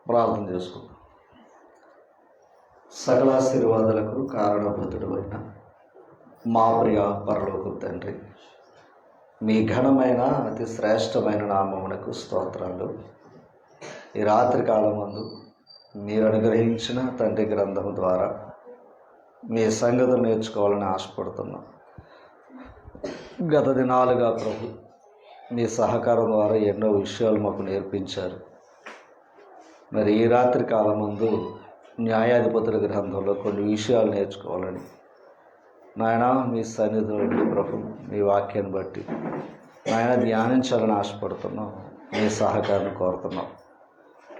ప్రార్థన చేసుకుందాం. సకలాశీర్వాదాలకు కారణభూతుడు అయిన మా ప్రియ పరలోక తండ్రి, మీ ఘనమైన అతి శ్రేష్టమైన నామమునకు స్తోత్రాలు. ఈ రాత్రి కాలమందు మీరు అనుగ్రహించిన తండ్రి గ్రంథం ద్వారా మీ సంగతులు నేర్చుకోవాలని ఆశపడుతున్నాం. గత దినాలుగా ప్రభు మీ సహకారం ద్వారా ఎన్నో విషయాలు మాకు నేర్పించారు. మరి ఈ రాత్రి కాలమందు న్యాయాధిపతుల గ్రంథంలో కొన్ని విషయాలు నేర్చుకోవాలని నాయన మీ సన్నిధిలో ప్రభు మీ వాక్యాన్ని బట్టి నాయన ధ్యానించాలని ఆశపడుతున్నాం. మీ సహకారం కోరుతున్నాం.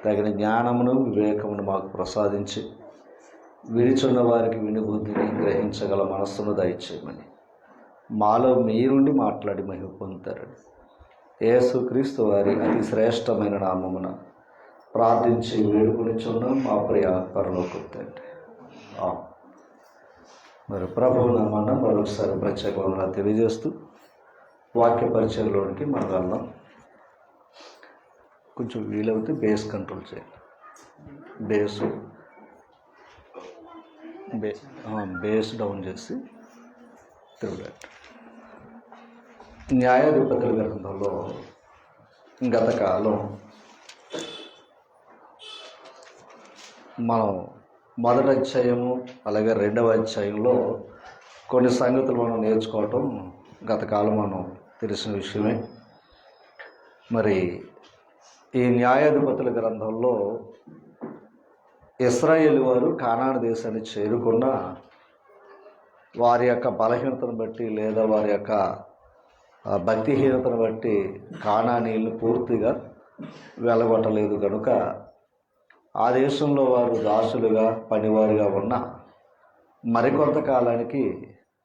తగిన జ్ఞానమును వివేకమును మాకు ప్రసాదించి వినిచున్న వారికి వినుబుద్ధిని గ్రహించగల మనస్సును దయచేయమని మాలో మీరుండి మాట్లాడి మహిమ పొందుతారని యేసుక్రీస్తు వారి అతి శ్రేష్టమైన నామమున ప్రార్థించి వేడుకొనిచున్నాం మా ప్రియ పరలోక తండ్రి. మరి ప్రభువు నామన్న మరొకసారి ప్రత్యేకంగా తెలియజేస్తూ వాక్య పరిచయంలోనికి మనం వెళ్దాం. కొంచెం వీలవుతే బేస్ కంట్రోల్ చేయాలి. బేస్ డౌన్ చేసి తిరుగులాట. న్యాయాధిపతుల గ్రంథంలో గత కాలం మనం మొదటి అధ్యాయము అలాగే రెండవ అధ్యాయంలో కొన్ని సంగతులు మనం నేర్చుకోవటం గత కాలం మనం తెలిసిన విషయమే. మరి ఈ న్యాయాధిపతుల గ్రంథంలో ఇశ్రాయేలు వారు కానాను దేశాన్ని చేరుకున్న వారి యొక్క బలహీనతను బట్టి లేదా వారి యొక్క భక్తిహీనతను బట్టి కానానీయులను పూర్తిగా వెళ్ళగొట్టలేదు కనుక ఆ దేశంలో వారు దాసులుగా పనివారిగా ఉన్న మరికొంత కాలానికి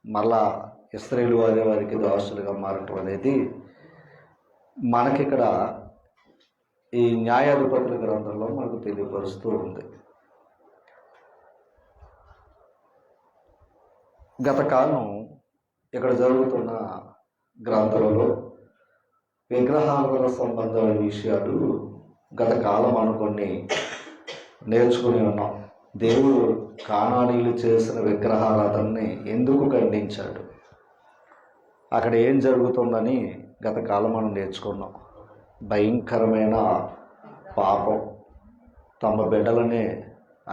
మళ్ళా ఇశ్రాయేలు వారికి దాసులుగా మారటం అనేది మనకిక్కడ ఈ న్యాయాధిపతుల గ్రంథంలో మనకు తెలియపరుస్తూ ఉంది. గత కాలం ఇక్కడ జరుగుతున్న గ్రంథంలో విగ్రహాల సంబంధమైన విషయాలు గత కాలం అనుకొని నేర్చుకుని ఉన్నాం. దేవుడు కానానీయులు చేసిన విగ్రహారాధనని ఎందుకు ఖండించాడు, అక్కడ ఏం జరుగుతుందని గత కాలం మనం నేర్చుకున్నాం. భయంకరమైన పాపం, తమ బిడ్డలనే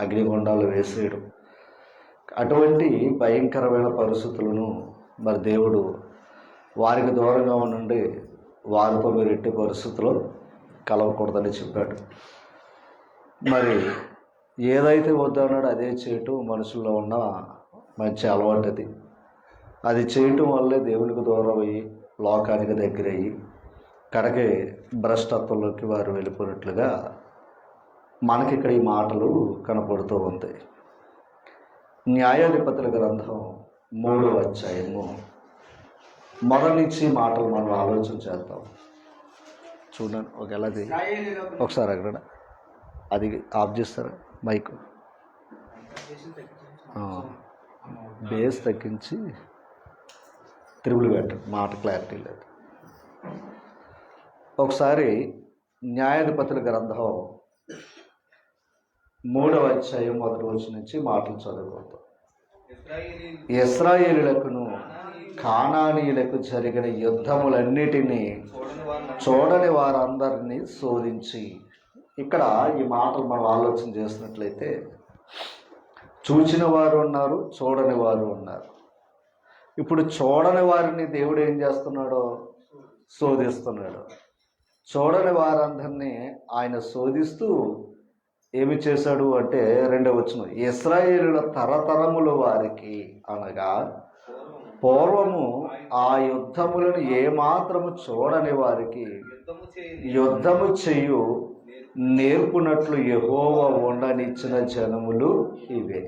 అగ్నిగుండాలు వేసేయడం, అటువంటి భయంకరమైన పరిస్థితులను మరి దేవుడు వారికి దూరంగా ఉండి వారితో మీరు ఎట్టి పరిస్థితుల్లో కలవకూడదని చెప్పాడు. మరి ఏదైతే వద్దన్నాడో అదే చేయటం మనుషుల్లో ఉన్న మంచి అలవాటు. అది చేయటం వల్లే దేవునికి దూరం అయ్యి లోకానికి దగ్గర అయ్యి కడకి భ్రష్టత్వంలోకి వారు వెళ్ళిపోయినట్లుగా మనకి ఇక్కడ ఈ మాటలు కనపడుతూ ఉంటాయి. న్యాయాధిపతుల గ్రంథం 3వ అధ్యాయము మొదటి నుంచి మాటలు మనం ఆలోచన చేద్దాం. చూడండి ఒకవేళది ఒకసారి అక్కడ అది ఆఫ్ చేస్తారా మైక్, బేస్ తగ్గించి తిరుగులు పెట్టండి, మాట క్లారిటీ లేదు. ఒకసారి న్యాయాధిపతుల గ్రంథం 3వ అధ్యాయం మొదటి వచనం నుంచి మాటలు చదువుకుంటాం. ఇశ్రాయేలీయులకును కానానీయులకు జరిగిన యుద్ధములన్నిటినీ చూడని వారందరినీ శోధించి. ఇక్కడ ఈ మాటలు మనం ఆలోచన చేసినట్లయితే చూచిన వారు ఉన్నారు, చూడని వారు ఉన్నారు. ఇప్పుడు చూడని వారిని దేవుడు ఏం చేస్తున్నాడో శోధిస్తున్నాడు. చూడని వారందరినీ ఆయన శోధిస్తూ ఏమి చేశాడు అంటే 2వ వచనం, ఇశ్రాయేలుల తరతరముల వారికి అనగా పూర్వము ఆ యుద్ధములను ఏమాత్రము చూడని వారికి యుద్ధము చేయు నేర్పునట్లు యెహోవా ఉండనిచ్చిన జనములు ఇవే.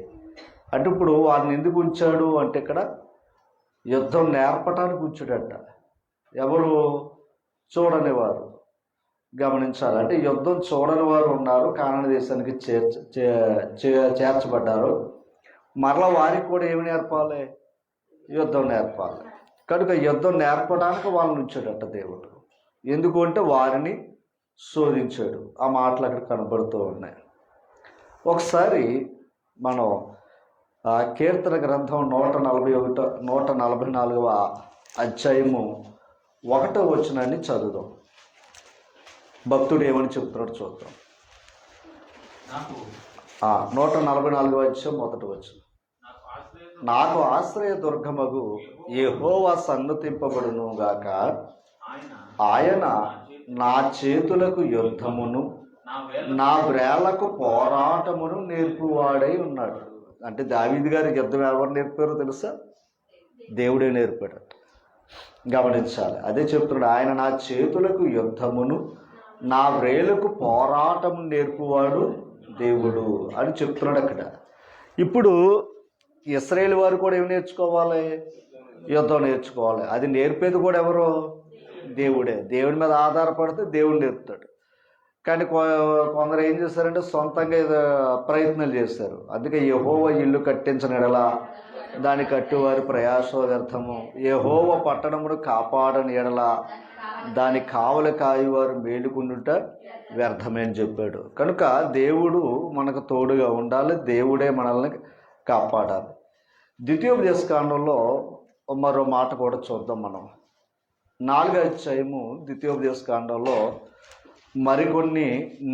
అంటే ఇప్పుడు వారిని ఎందుకు ఉంచాడు అంటే ఇక్కడ యుద్ధం నేర్పటానికి ఉంచాడట. ఎవరు? చూడని వారు. గమనించాలి. అంటే యుద్ధం చూడని వారు ఉన్నారు, కానాను దేశానికి చేర్చబడ్డారు. మరలా వారికి కూడా ఏమి నేర్పాలి? యుద్ధం నేర్పాలి. కనుక యుద్ధం నేర్పడానికి వాళ్ళని ఉంచాడట దేవుడు. ఎందుకు అంటే వారిని శోధించాడు. ఆ మాటలు అక్కడ కనబడుతూ ఉన్నాయి. ఒకసారి మనం కీర్తన గ్రంథం 144వ అధ్యాయము 1వ వచనాన్ని చదువుదాం. భక్తుడు ఏమని చెప్తున్నాడు చూద్దాం. 144వ అధ్యాయం 1వ వచనం. నాకు ఆశ్రయ దుర్గమగు యెహోవా సన్నుతింపబడును గాక, ఆయన నా చేతులకు యుద్ధమును నా వ్రేళ్లకు పోరాటమును నేర్పువాడై ఉన్నాడు. అంటే దావీదు గారికి యుద్ధం ఎవరు నేర్పారో తెలుసా? దేవుడే నేర్పాడు. గమనించాలి. అదే చెప్తున్నాడు, ఆయన నా చేతులకు యుద్ధమును నా వ్రేళ్లకు పోరాటము నేర్పువాడు దేవుడు అని చెప్తున్నాడు అక్కడ. ఇప్పుడు ఇశ్రాయేలు వారు కూడా ఏమి నేర్చుకోవాలి? యుద్ధం నేర్చుకోవాలి. అది నేర్పేది కూడా ఎవరు? దేవుడే. దేవుడి మీద ఆధారపడితే దేవుడు నేర్పుతాడు. కానీ కొందరు ఏం చేశారంటే సొంతంగా ప్రయత్నాలు చేశారు. అందుకే యెహోవా ఇల్లు కట్టించిన ఎడల దాని కట్టువారి ప్రయాస వ్యర్థము, యెహోవా పట్టణమును కాపాడని ఎడల దాని కావలి కాయువారు మేలుకుండుట వ్యర్థమే అని చెప్పాడు. కనుక దేవుడు మనకు తోడుగా ఉండాలి, దేవుడే మనల్ని కాపాడాలి. ద్వితీయోపదేశకాండంలో మరో మాట కూడా చూద్దాం. మనం 4వ అధ్యాయము ద్వితీయోపదేశకాండంలో మరికొన్ని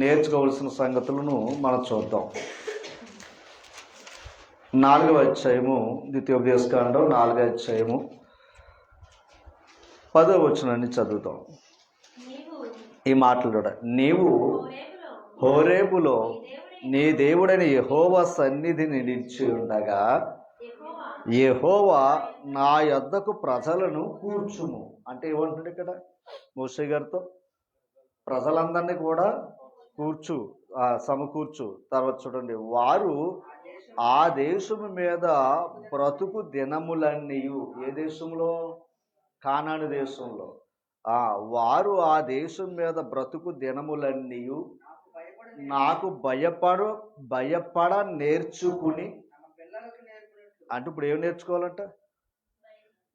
నేర్చుకోవాల్సిన సంగతులను మనం చూద్దాం. 4వ అధ్యాయము ద్వితీయోపదేశకాండం 4వ అధ్యాయము 10వ వచనాన్ని చదువుతాం. ఈ మాటలు కూడా, నీవు హోరేబులో నీ దేవుడని యెహోవా సన్నిధిని నిలిచి ఉండగా యెహోవా నా యొద్దకు ప్రజలను కూర్చుము అంటే ఏమంటుంది ఇక్కడ మోషే గారితో? ప్రజలందరినీ కూడా సమకూర్చు. తర్వాత చూడండి, వారు ఆ దేశము మీద బ్రతుకు దినములన్నీ. ఏ దేశంలో? కానాను దేశంలో. వారు ఆ దేశం మీద బ్రతుకు దినములన్నీ నాకు భయపడ నేర్చుకుని. అంటే ఇప్పుడు ఏం నేర్చుకోవాలంట?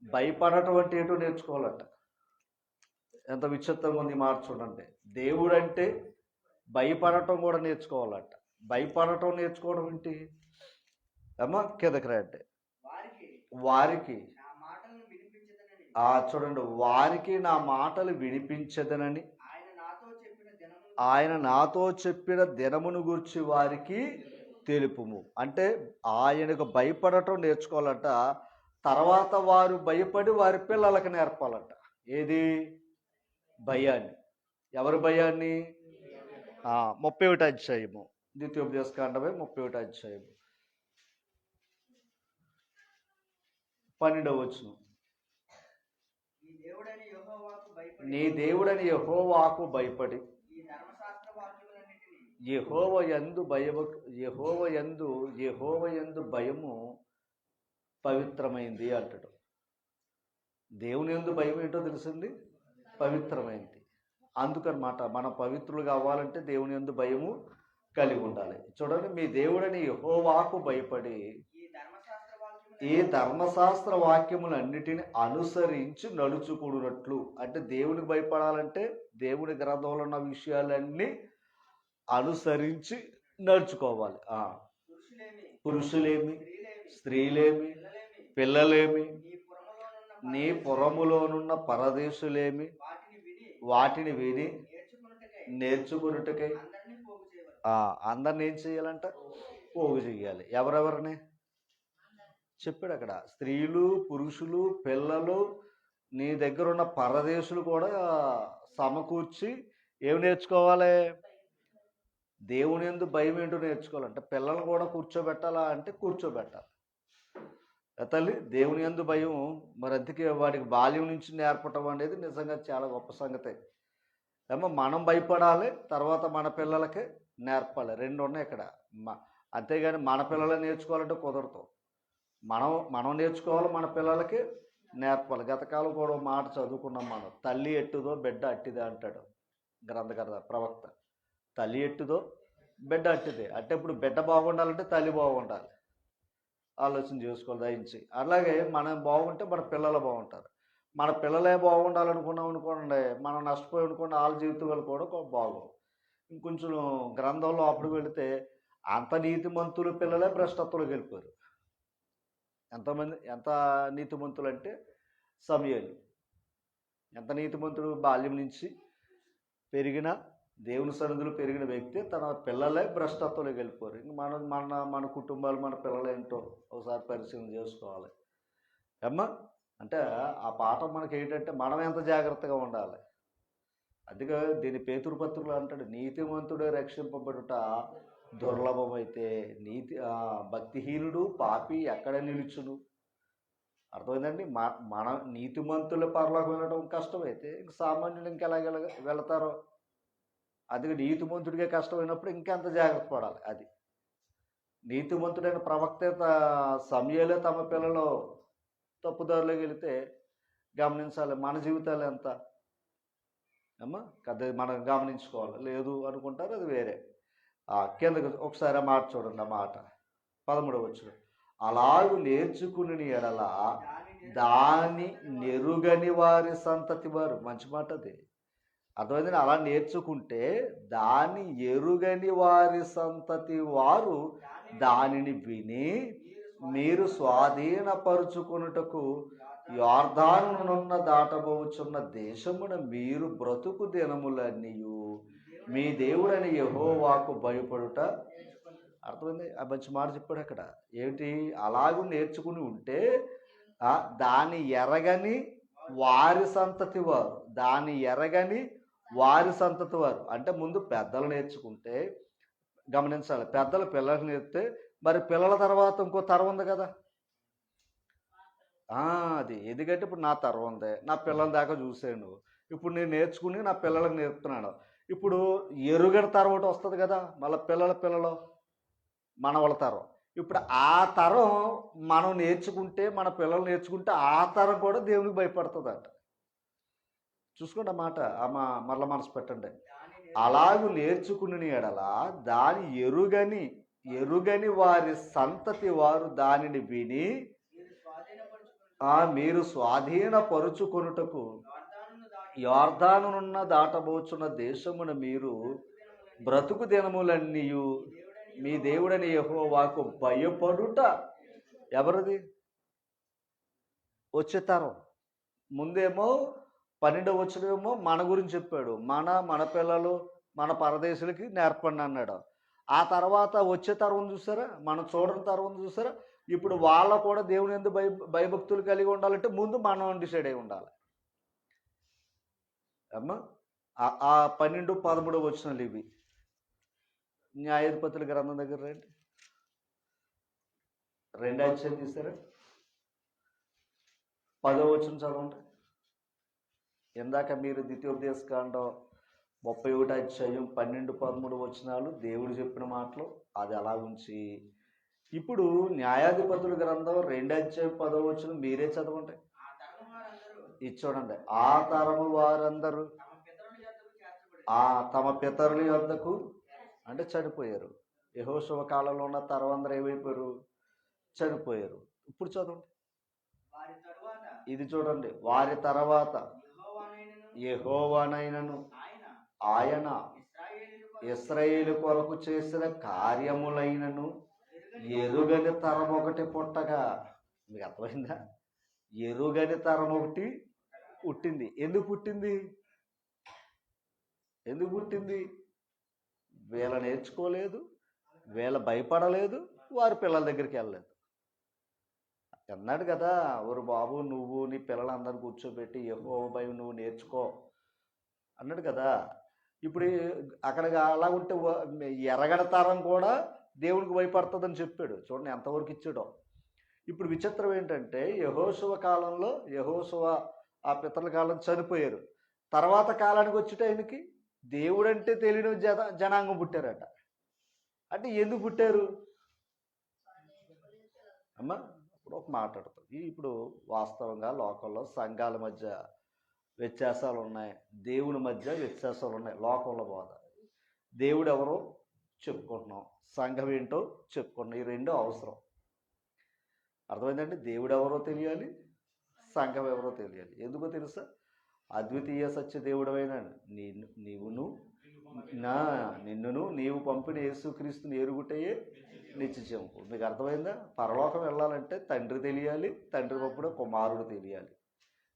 భయపడటం అంటే ఏంటో నేర్చుకోవాలంట. ఎంత విచిత్రంగా ఉంది మాట చూడండి. దేవుడు అంటే భయపడటం కూడా నేర్చుకోవాలంట. భయపడటం నేర్చుకోవడం ఏంటి అమ్మా? కిందకి రండి. వారికి చూడండి, వారికి నా మాటలు వినిపించదనని ఆయన నాతో చెప్పిన దినమును గురించి వారికి తెలుపుము. అంటే ఆయనకు భయపడటం నేర్చుకోవాలంట. తర్వాత వారు భయపడి వారి పిల్లలకు నేర్పాలంట. ఏది? భయాన్ని. ఎవరి భయాన్ని? 31వ అధ్యాయము ద్వితీయోపదేశకాండమే 31వ అధ్యాయము 12వ వచనం. నీ దేవుడని యెహోవాకు భయపడి యెహోవాయందు భయము పవిత్రమైంది అంటాడు. దేవుని యందు భయం ఏంటో తెలిసింది? పవిత్రమైంది. అందుకనమాట మనం పవిత్రులు కావాలంటే దేవుని యందు భయము కలిగి ఉండాలి. చూడండి, మీ దేవుడని యెహోవాకు భయపడి ఈ ధర్మశాస్త్ర వాక్యములన్నిటిని అనుసరించి నడుచుకున్నట్లు. అంటే దేవునికి భయపడాలంటే దేవుని గ్రంథంలో ఉన్న విషయాలన్నీ అనుసరించి నడుచుకోవాలి. పురుషులేమి, స్త్రీలేమి, పిల్లలేమి, నీ పురములోనున్న పరదేశులేమి వాటిని విని నేర్చుకున్నట్టుకై అందరిని ఏం చేయాలంట? పోగు చేయాలి. ఎవరెవరిని చెప్పాడు అక్కడ? స్త్రీలు, పురుషులు, పిల్లలు, నీ దగ్గర ఉన్న పరదేశులు కూడా సమకూర్చి ఏమి నేర్చుకోవాలి? దేవుని యందు భయం ఏంటో నేర్చుకోవాలంటే పిల్లలు కూడా కూర్చోబెట్టాలా అంటే కూర్చోబెట్టాలి. తల్లి దేవుని యందు భయం మరి అందుకే వాడికి బాల్యం నుంచి నేర్పటం అనేది నిజంగా చాలా గొప్ప సంగతే. ఏమో మనం భయపడాలి, తర్వాత మన పిల్లలకి నేర్పాలి. రెండు ఉన్నాయి ఇక్కడ. అంతేగాని మన పిల్లలు నేర్చుకోవాలంటే కుదరదు. మనం నేర్చుకోవాలి, మన పిల్లలకి నేర్పాలి. గతకాలం కూడా మాట చదువుకున్నాం మనం. తల్లి ఎట్టుదో బిడ్డ అట్టిదే అంటాడు గ్రంథకర్త ప్రవక్త. తల్లి ఎట్టుదో బిడ్డ అట్టిదే అంటే ఇప్పుడు బిడ్డ బాగుండాలంటే తల్లి బాగుండాలి. ఆలోచన చేసుకోవాలి దయించి. అలాగే మనం బాగుంటే మన పిల్లలు బాగుంటారు. మన పిల్లలే బాగుండాలనుకున్నాం అనుకోండి, మనం నష్టపోయి అనుకోండి, వాళ్ళ జీవితాలు కూడా బాగోవు. ఇంకొంచెం గ్రంథంలో అప్పుడు వెళితే అంత నీతిమంతుల పిల్లలే భ్రష్టత్వంలోకి వెళ్ళిపోయారు. ఎంత నీతిమంతులు అంటే సమూయేలు ఎంత నీతిమంతుడు, బాల్యం నుంచి పెరిగిన దేవుని సన్నిధిలో పెరిగిన వ్యక్తి తన పిల్లలే భ్రష్టత్వంలోకి వెళ్ళిపోరు. ఇంక మన కుటుంబాలు, మన పిల్లలు ఏంటో ఒకసారి పరిశీలన చేసుకోవాలి. అమ్మా అంటే ఆ పాఠం మనకి ఏంటంటే మనం ఎంత జాగ్రత్తగా ఉండాలి. అందుకే దీని పేతురు పత్రికలో అంటాడు, నీతిమంతుడే రక్షింపబడుట దుర్లభమైతే భక్తిహీనుడు పాపి ఎక్కడ నిలుచును. అర్థమైందండి. మన నీతిమంతుల పరలోకి వెళ్ళడం కష్టమైతే ఇంక సామాన్యులు ఇంకెలాగ వెళతారో. అందుకే నీతిమంతుడిగా కష్టమైనప్పుడు ఇంకెంత జాగ్రత్త పడాలి. అది నీతిమంతుడైన ప్రవక్త సమూయేలే తమ పిల్లలు తప్పుదారిలోకి వెళితే గమనించాలి. మన జీవితాలు ఎంత అమ్మా కదా మనం గమనించుకోవాలి. లేదు అనుకుంటారు, అది వేరే. కిందకు ఒకసారి మాట చూడండి. ఆ మాట 13వ వచనం, అలాగు నేర్చుకుని ఎడల దాని నెరుగని వారి సంతతి వారు. మంచి మాట అది. అర్థమైంది. అలా నేర్చుకుంటే దాని ఎరుగని వారి సంతతి వారు దానిని విని మీరు స్వాధీనపరుచుకొనుటకు యొర్దానునున్న దాటబోచున్న దేశమున మీరు బ్రతుకు దినములన్నీయు మీ దేవుడని యెహోవాకు భయపడుట. అర్థమైంది. ఆ మంచి మాట చెప్పాడు అక్కడ. ఏంటి? అలాగూ నేర్చుకుని ఉంటే దాని ఎరగని వారి సంతతి వారు, దాని ఎరగని వారి సంతతి వారు అంటే ముందు పెద్దలు నేర్చుకుంటే గమనించాలి. పెద్దలు పిల్లలు నేర్పితే మరి పిల్లల తర్వాత ఇంకో తరం ఉంది కదా. అది ఎందుకంటే ఇప్పుడు నా తరం ఉంది, నా పిల్లల దాకా చూసాను, ఇప్పుడు నేను నేర్చుకుని నా పిల్లలకు నేర్పుతున్నాను. ఇప్పుడు ఎరుగని తరం ఒకటి వస్తుంది కదా, మళ్ళీ పిల్లలు మనవల తరం. ఇప్పుడు ఆ తరం మనం నేర్చుకుంటే, మన పిల్లలు నేర్చుకుంటే ఆ తరం కూడా దేవునికి భయపడుతుంది అంట. చూసుకోండి ఆ మాట, మరల మనసు పెట్టండి. అలాగూ నేర్చుకుని ఎడల దాని ఎరుగని వారి సంతతి వారు దానిని విని మీరు స్వాధీనపరుచుకొనుటకు యొర్దానునున్న దాటబోచున్న దేశమున మీరు బ్రతుకు దినములన్నీయు మీ దేవుడని యెహోవాకు భయపడుట. ఎవరిది? వచ్చే తరం. ముందేమో 12వ వచనమేమో మన గురించి చెప్పాడు, మన పిల్లలు మన పరదేశులకి నేర్పండి అన్నాడు. ఆ తర్వాత వచ్చే తరం చూసారా, మనం చూడని తరం చూసారా. ఇప్పుడు వాళ్ళ కూడా దేవుని యందు భయభక్తులు కలిగి ఉండాలంటే ముందు మనం డిసైడ్ అయి ఉండాలి. అమ్మా ఆ 12, 13 వచనాలు ఇవి. న్యాయాధిపతుల గ్రంథం దగ్గర రండి, 2వ అధ్యాయం తీసారా, 10వ వచనం చదవండి. ఇందాక మీరు ద్వితీయోపదేశకాండం 31వ అధ్యాయం 12, 13 వచనాలు దేవుడు చెప్పిన మాటలు అది అలా ఉంచి, ఇప్పుడు న్యాయాధిపతుల గ్రంథం 2వ అధ్యాయం 10వ వచనం మీరే చదవండి. ఇది చూడండి. ఆ తరము వారందరూ తమ పితరుల యొద్దకు అంటే చనిపోయారు. యెహోషువ కాలంలో ఉన్న తరం అందరూ ఏమైపోయారు? చనిపోయారు. ఇప్పుడు చదవండి. ఇది చూడండి. వారి తర్వాత యెహోవానైనను ఆయన ఇశ్రాయేలు కొరకు చేసిన కార్యములైనను ఎరుగని తరం ఒకటి పుట్టగా. మీకు అర్థమైందా? ఎరుగని తరం ఒకటి పుట్టింది. ఎందుకు పుట్టింది? వీళ్ళ నేర్చుకోలేదు, వీళ్ళ భయపడలేదు, వారి పిల్లల దగ్గరికి వెళ్ళలేదు. అన్నాడు కదా, ఓరు బాబు నువ్వు నీ పిల్లలందరూ కూర్చోబెట్టి యెహోవా భయం నువ్వు నేర్చుకో అన్నాడు కదా. ఇప్పుడు అక్కడ అలా ఉంటే ఎరగడ తరం కూడా దేవునికి భయపడుతుందని చెప్పాడు. చూడండి ఎంతవరకు ఇచ్చాడో. ఇప్పుడు విచిత్రం ఏంటంటే యెహోషువ కాలంలో ఆ పితరుల కాలం చనిపోయారు. తర్వాత కాలానికి వచ్చేట ఆయనకి దేవుడంటే తెలియని జనాంగం పుట్టారట. అంటే ఎందుకు పుట్టారు అమ్మా? ఇప్పుడు ఒక మాట్లాడుతాం. ఇప్పుడు వాస్తవంగా లోకంలో సంఘాల మధ్య వ్యత్యాసాలు ఉన్నాయి, దేవుని మధ్య వ్యత్యాసాలు ఉన్నాయి. లోకంలో బోధ దేవుడు ఎవరో చెప్పుకుంటున్నాం, సంఘం ఏంటో చెప్పుకుంటున్నాం. ఈ రెండు అవసరం. అర్థమైందండి? దేవుడు ఎవరో తెలియాలి, సంఘం ఎవరో తెలియాలి. ఎందుకో తెలుసా? అద్వితీయ సత్య దేవుడవైన నీవును నా నిన్నును నీవు పంపిన యేసుక్రీస్తుని ఎరుగుటయే నిత్యజీవం. మీకు అర్థమైందా? పరలోకం వెళ్ళాలంటే తండ్రి తెలియాలి, తండ్రి పంపిన కుమారుడు తెలియాలి.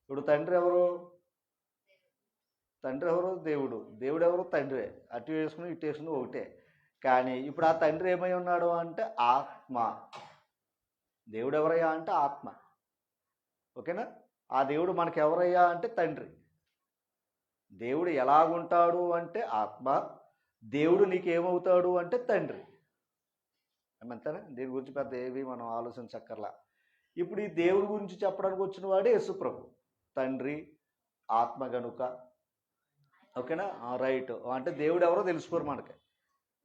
ఇప్పుడు తండ్రి ఎవరు? తండ్రి ఎవరు? దేవుడు. దేవుడు ఎవరు? తండ్రే. అటు వేసుకుని ఇటు వేసుకుని ఒకటే. కానీ ఇప్పుడు ఆ తండ్రి ఏమై ఉన్నాడు అంటే ఆత్మ. దేవుడు ఎవరయ్యా అంటే ఆత్మ. ఓకేనా? ఆ దేవుడు మనకి ఎవరయ్యా అంటే తండ్రి. దేవుడు ఎలాగుంటాడు అంటే ఆత్మ. దేవుడు నీకేమవుతాడు అంటే తండ్రి. అంతేనా? దీని గురించి పెద్ద ఏవి మనం ఆలోచించక్కర్లా. ఇప్పుడు ఈ దేవుడి గురించి చెప్పడానికి వచ్చిన వాడే యేసుప్రభు. తండ్రి ఆత్మ గనుక. ఓకేనా? రైట్. అంటే దేవుడు ఎవరో తెలుసుకోరు మనకి.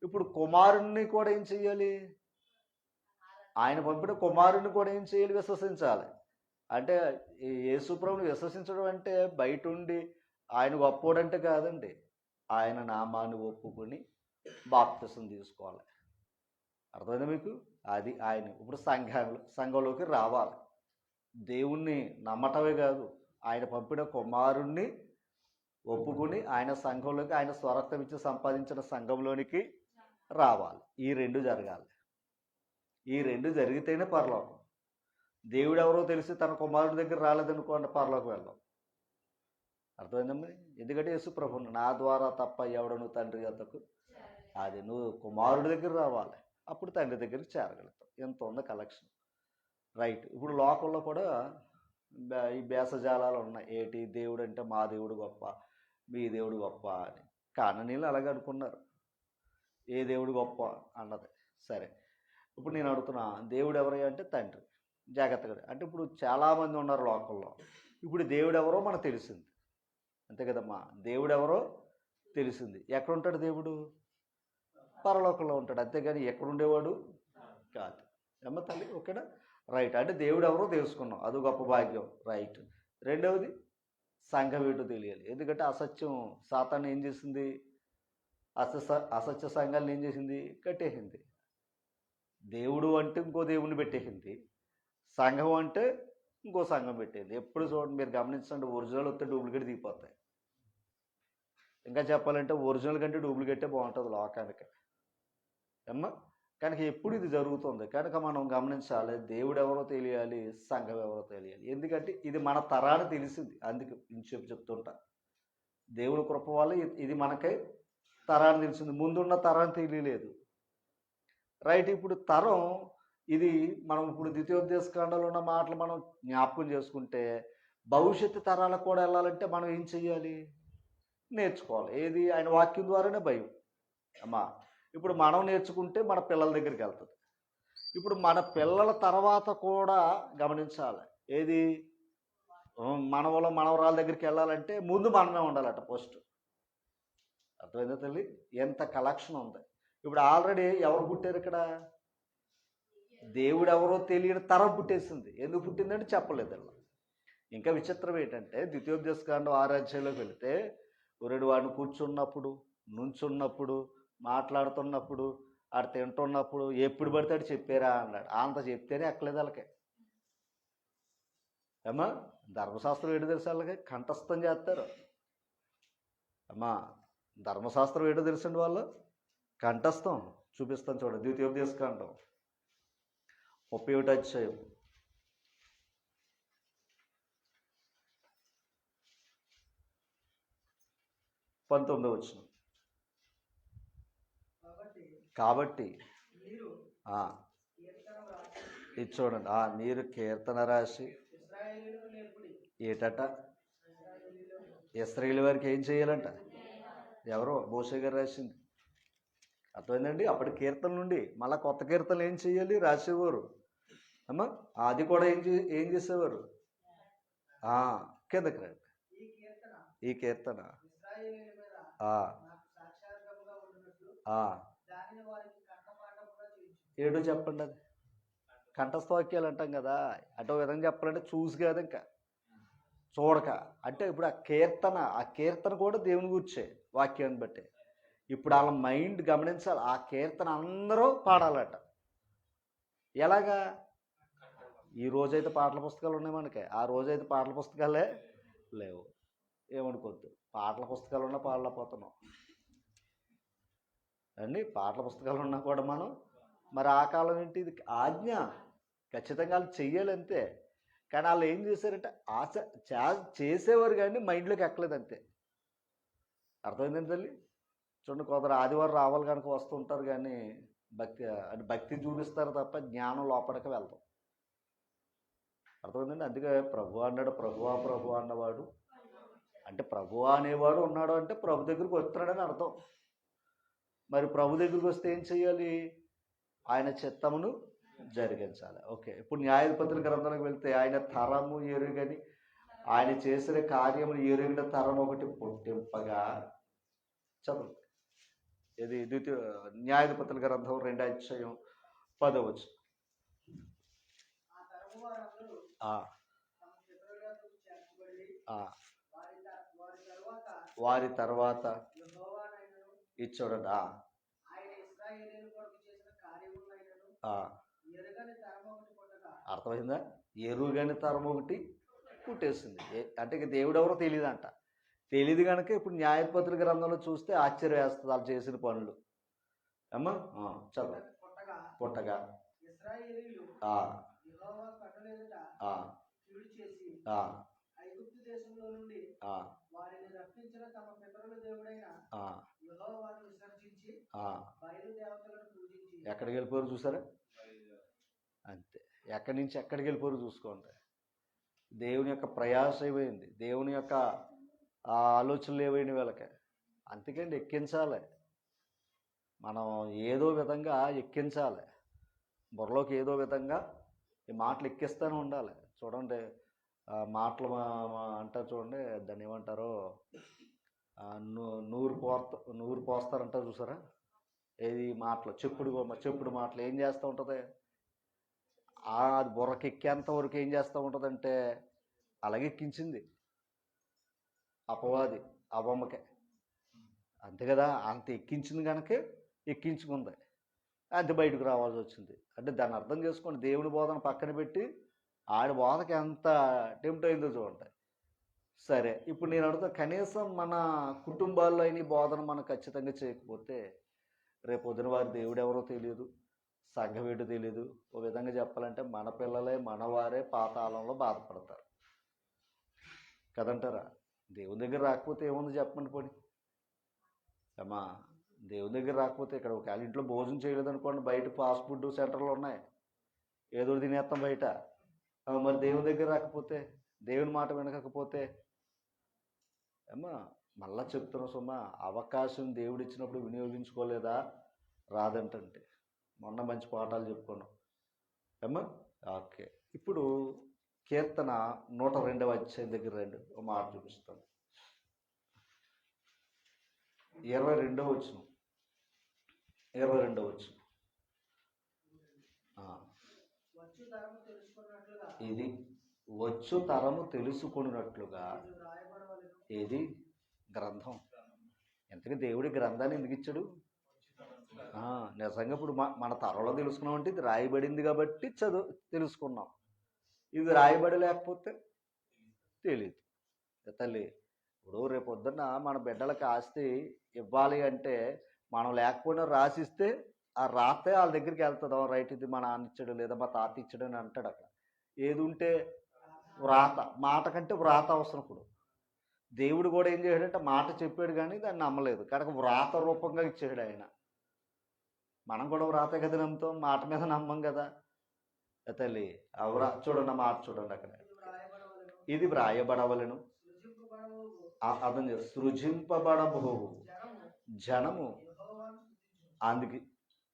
ఇప్పుడు కుమారుణ్ణి కూడా ఏం చెయ్యాలి? ఆయన పంపిన కుమారుణ్ణి కూడా ఏం చేయాలి? విశ్వసించాలి. అంటే ఈ యేసుప్రభుని విశ్వసించడం అంటే బయట ఉండి ఆయన గొప్పోడంటే కాదండి. ఆయన నామాన్ని ఒప్పుకొని బాప్తిసం తీసుకోవాలి. అర్థమైందా మీకు? అది ఆయన ఇప్పుడు సంఘంలోకి రావాలి. దేవుణ్ణి నమ్మటమే కాదు, ఆయన పంపిన కుమారుణ్ణి ఒప్పుకుని ఆయన సంఘంలోకి, ఆయన స్వరక్తం ఇచ్చి సంపాదించిన సంఘంలోనికి రావాలి. ఈ రెండు జరగాలి. ఈ రెండు జరిగితేనే పరలోకం. దేవుడు ఎవరో తెలిసి తన కుమారుడి దగ్గర రాలేదనుకోండి, పరలోకం వెళ్ళాం. అర్థమైందమ్మా? ఎందుకంటే యేసు ప్రభు నా ద్వారా తప్ప ఎవడను తండ్రి వద్దకు. అది నువ్వు కుమారుడి దగ్గర రావాలి, అప్పుడు తండ్రి దగ్గరికి చేరగలుగుతావు. ఎంత ఉందో కలెక్షన్. రైట్. ఇప్పుడు లోకంలో కూడా ఈ బేసజాలాలు ఉన్నాయి. ఏంటి? దేవుడు అంటే మా దేవుడు గొప్ప, మీ దేవుడు గొప్ప అని. కాననీళ్ళు అలాగే అనుకున్నారు. ఏ దేవుడు గొప్ప అన్నది. సరే, ఇప్పుడు నేను అడుగుతున్నా, దేవుడు ఎవరయ్యా అంటే తండ్రి. జాగ్రత్తగా అంటే ఇప్పుడు చాలామంది ఉన్నారు లోకంలో. ఇప్పుడు దేవుడు ఎవరో మనకు తెలిసింది, అంతే కదమ్మా? దేవుడు ఎవరో తెలిసింది. ఎక్కడ ఉంటాడు దేవుడు? పరలోకంలో ఉంటాడు. అంతేగాని ఎక్కడుండేవాడు కాదు. ఏమ్మ తల్లి? ఓకేనా? రైట్. అంటే దేవుడు ఎవరో తెలుసుకున్నాం, అది గొప్ప భాగ్యం. రైట్. రెండవది సంఘం ఏంటో తెలియాలి. ఎందుకంటే అసత్యం సాతాను ఏం చేసింది? అసత్య సంఘాలను ఏం చేసింది? కట్టేసింది. దేవుడు అంటే ఇంకో దేవుడిని పెట్టేసింది, సంఘం అంటే ఇంకో సంఘం పెట్టేది. ఎప్పుడు చూడండి, మీరు గమనించండి, ఒరిజినల్ వస్తే డూప్లికేట్ దిగిపోతాయి. ఇంకా చెప్పాలంటే ఒరిజినల్ కంటే డూప్లికేటే బాగుంటుంది లోకానికి. అమ్మా కనుక ఎప్పుడు ఇది జరుగుతుంది. కనుక మనం గమనించాలి, దేవుడు ఎవరో తెలియాలి, సంఘం ఎవరో తెలియాలి. ఎందుకంటే ఇది మన తరాన్ని తెలిసింది. అందుకు చెప్తుంటా, దేవుని కృప వల్ల ఇది మనకై తరాన్ని తెలిసింది. ముందున్న తరాన్ని తెలియలేదు. రైట్. ఇప్పుడు తరం ఇది మనం ఇప్పుడు ద్వితీయోపదేశకాండంలో ఉన్న మాటలు మనం జ్ఞాపకం చేసుకుంటే, భవిష్యత్తు తరాలకు కూడా వెళ్ళాలంటే మనం ఏం చెయ్యాలి? నేర్చుకోవాలి. ఏది? ఆయన వాక్యం ద్వారానే భయం. అమ్మా ఇప్పుడు మనం నేర్చుకుంటే మన పిల్లల దగ్గరికి వెళ్తుంది. ఇప్పుడు మన పిల్లల తర్వాత కూడా గమనించాలి. ఏది? మనవలో మనవరాల దగ్గరికి వెళ్ళాలంటే ముందు మనమే ఉండాలట ఫస్ట్. అర్థమైందా తల్లి? ఎంత కలెక్షన్ ఉంది. ఇప్పుడు ఆల్రెడీ ఎవరు పుట్టారు ఇక్కడ? దేవుడు ఎవరో తెలియని తరం పుట్టేసింది. ఎందుకు పుట్టిందంటే చెప్పలేదు అలా. ఇంకా విచిత్రం ఏంటంటే, ద్వితీయోపదేశకాండం 6వ అధ్యాయంలోకి వెళితే, వాడిని కూర్చున్నప్పుడు, నుంచున్నప్పుడు, మాట్లాడుతున్నప్పుడు, ఆడు తింటున్నప్పుడు ఎప్పుడు పడితే ఆడు చెప్పారా అన్నాడు. అంత చెప్తేనే ఎక్కలేదు వాళ్ళకి. అమ్మా ధర్మశాస్త్రం ఏంటో తెలుసు వాళ్ళకి? కంఠస్థం చేస్తారు. అమ్మా ధర్మశాస్త్రం ఏంటో తెలుసండి వాళ్ళు? కంఠస్థం. చూపిస్తాను చూడండి, ద్వితీయోపదేశకాండం 31వ అధ్యాయం 19వ వచనం. కాబట్టి ఇది చూడండి, మీరు కీర్తన రాసి ఏటట ఇశ్రాయేలు వారికి ఏం చేయాలంట? ఎవరో మోషే గారు రాసింది. అర్థమైందండి? అప్పటి కీర్తన నుండి మళ్ళీ కొత్త కీర్తనలు ఏం చేయాలి? రాసేవారు. అమ్మా అది కూడా ఏం చేసేవారు? కిందకి రండి. ఈ కీర్తన ఏడో చెప్పండి. అది కంఠస్థ వాక్యాలు అంటాం కదా. అటో విధంగా చెప్పాలంటే చూసి కాదు, ఇంకా చూడక. అంటే ఇప్పుడు ఆ కీర్తన కూడా దేవుని గురించే వాక్యాన్ని బట్టి. ఇప్పుడు వాళ్ళ మైండ్ గమనించాలి, ఆ కీర్తన అందరూ పాడాలట. ఎలాగా? ఈ రోజైతే పాటల పుస్తకాలు ఉన్నాయి మనకి, ఆ రోజైతే పాటల పుస్తకాలే లేవు. ఏమనుకోద్దు, పాటల పుస్తకాలు ఉన్నా పాడలేకపోతున్నాం. అన్ని పాటల పుస్తకాలు ఉన్నా కూడా మనం మరి ఆ కాలం ఏంటి, ఇది ఆజ్ఞ, ఖచ్చితంగా వాళ్ళు చెయ్యాలి అంతే. కానీ వాళ్ళు ఏం చేశారంటే ఆశ చేసేవారు కానీ మైండ్లోకి ఎక్కలేదు అంతే. అర్థమైందండి తల్లి? చూడండి, కొందరు ఆదివారం రావాలి కనుక వస్తూ ఉంటారు కానీ భక్తి అంటే భక్తి చూపిస్తారు తప్ప జ్ఞానం లోపలికి వెళ్తాం. అర్థమైందండి? అందుకే ప్రభు అన్నాడు, ప్రభువా ప్రభు అన్నవాడు అంటే ప్రభువా అనేవాడు ఉన్నాడు అంటే ప్రభు దగ్గరికి వస్తున్నాడని అర్థం. మరి ప్రభు దగ్గరికి వస్తే ఏం చేయాలి? ఆయన చిత్తమును జరిగించాలి. ఓకే, ఇప్పుడు న్యాయాధిపతుల గ్రంథానికి వెళ్తే ఆయన తరము ఎరుగని, ఆయన చేసిన కార్యములు ఎరిగిన తరం ఒకటి పుట్టింపగా, చదువు ఇది న్యాయాధిపతుల గ్రంథం 2:10. వారి తర్వాత ఇచ్చాడు. అర్థమైందా? ఎరుగని తరం ఒకటి పుట్టేసింది. అంటే ఇక దేవుడు ఎవరో తెలియదంట. తెలియదు కనుక ఇప్పుడు న్యాయపత్రుల గ్రంథంలో చూస్తే ఆశ్చర్యం వేస్తుంది వాళ్ళు చేసిన పనులు. అమ్మా చదువు. పుట్టగా ఎక్కడికి వెళ్ళిపోయారు చూసారా? అంతే, ఎక్కడి నుంచి ఎక్కడికి వెళ్ళిపోయారు చూసుకోండి. దేవుని యొక్క ప్రయాస ఏమైంది, దేవుని యొక్క ఆలోచనలు ఏమైనా వీళ్ళకి. అందుకండి ఎక్కించాలి, మనం ఏదో విధంగా ఎక్కించాలి, బుర్రలోకి ఏదో విధంగా ఈ మాటలు ఎక్కిస్తూనే ఉండాలి. చూడండి, మాటలు అంటారు చూడండి, దాన్ని ఏమంటారో నూరు పోస్తారంటారు చూసారా? ఏది మాటలు, చెప్పుడు మాటలు ఏం చేస్తూ ఉంటుంది? అది బుర్రకి ఎక్కేంత వరకు ఏం చేస్తూ ఉంటుందంటే అలాగే ఎక్కించింది అపవాది అబమ్మకే. అంతే కదా, అంత ఎక్కించింది కనుక ఎక్కించుకుంది, అంతే బయటకు రావాల్సి వచ్చింది. అంటే దాన్ని అర్థం చేసుకోండి, దేవుని బోధన పక్కన పెట్టి ఆడి బోధకి ఎంత టెంప్ట్ అయిందో చూడండి. సరే, ఇప్పుడు నేను అడుగుతా, కనీసం మన కుటుంబాల్లో అయిన బోధన మనం ఖచ్చితంగా చేయకపోతే రేపు పొద్దున వారి దేవుడు ఎవరో తెలియదు, సంఘం ఏంటో తెలియదు. ఓ విధంగా చెప్పాలంటే మన పిల్లలే మనవారే పాతాళంలో బాధపడతారు కదంటారా? దేవుని దగ్గర రాకపోతే ఏముంది చెప్పండి. పోనీ అమ్మా, దేవుని దగ్గర రాకపోతే ఇక్కడ ఒకవేళ ఇంట్లో భోజనం చేయలేదు అనుకోండి, బయట ఫాస్ట్ ఫుడ్ సెంటర్లు ఉన్నాయి, ఏదో తినేస్తాం బయట. మరి దేవుని దగ్గర రాకపోతే, దేవుని మాట వినకపోతే అమ్మా, మళ్ళా చెప్తున్నా సుమ్మా, అవకాశం దేవుడు ఇచ్చినప్పుడు వినియోగించుకోలేదా రాదంటే. మొన్న మంచి పాఠాలు చెప్పుకున్నాం అమ్మా. ఓకే, ఇప్పుడు కీర్తన 102వ అధ్యాయం దగ్గర రండి, ఒక మాట చూపిస్తాను. 22వ వచనం. ఇది వచ్చు తరము తెలుసుకున్నట్లుగా ఏది గ్రంథం. ఎంతగా దేవుడి గ్రంథాన్ని ఎందుకు ఇచ్చాడు? నిజంగా ఇప్పుడు మన తరంలో తెలుసుకున్నామంటే ఇది రాయబడింది కాబట్టి తెలుసుకున్నాం. ఇది రాయబడి లేకపోతే తెలియదు తల్లి. ఇప్పుడు రేపు పొద్దున్న మన బిడ్డలకి ఆస్తి ఇవ్వాలి అంటే మనం లేకపోయినా రాసిస్తే ఆ రాతే వాళ్ళ దగ్గరికి వెళ్తుందా, రైట్ ఇది మా నాన్న ఇచ్చాడు లేదా మా తాత ఇచ్చాడు అని అంటాడు. అక్కడ ఏది ఉంటే వ్రాత, మాట కంటే వ్రాత అవసరం. ఇప్పుడు దేవుడు కూడా ఏం చేశాడంటే మాట చెప్పాడు కానీ దాన్ని నమ్మలేదు కనుక వ్రాత రూపంగా ఇచ్చాడు ఆయన. మనం కూడా వ్రాతే కదా నమ్ముతాం, మాట మీద నమ్మం కదా తల్లి. చూడండి మాట చూడండి, అక్కడ ఇది వ్రాయబడవలను, అర్థం చేసి సృజింపబడబోవు జనము. అందుకు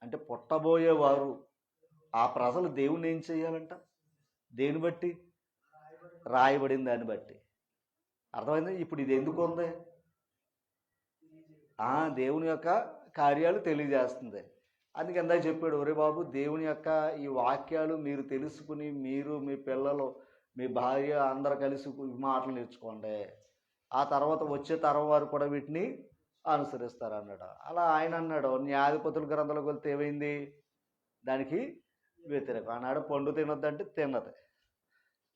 అంటే పుట్టబోయేవారు ఆ ప్రజలు దేవుని ఏం చేయాలంట? దేని బట్టి? రాయబడిన దాన్ని బట్టి. అర్థమైంది? ఇప్పుడు ఇది ఎందుకు ఉంది? దేవుని యొక్క కార్యాలు తెలియజేస్తుంది. అందుకే ఎందాక చెప్పాడు, ఒరే బాబు, దేవుని యొక్క ఈ వాక్యాలు మీరు తెలుసుకుని మీరు మీ పిల్లలు మీ భార్య అందరు కలిసి మాటలు నేర్చుకోండి, ఆ తర్వాత వచ్చే తరం వారు కూడా వీటిని అనుసరిస్తారు అన్నాడు. అలా ఆయన అన్నాడు. న్యాయాధిపతుల గ్రంథంలోకి వెళ్తే ఏమైంది? దానికి వ్యతిరేకం. ఆనాడు పండు తినొద్దంటే తిన్నది.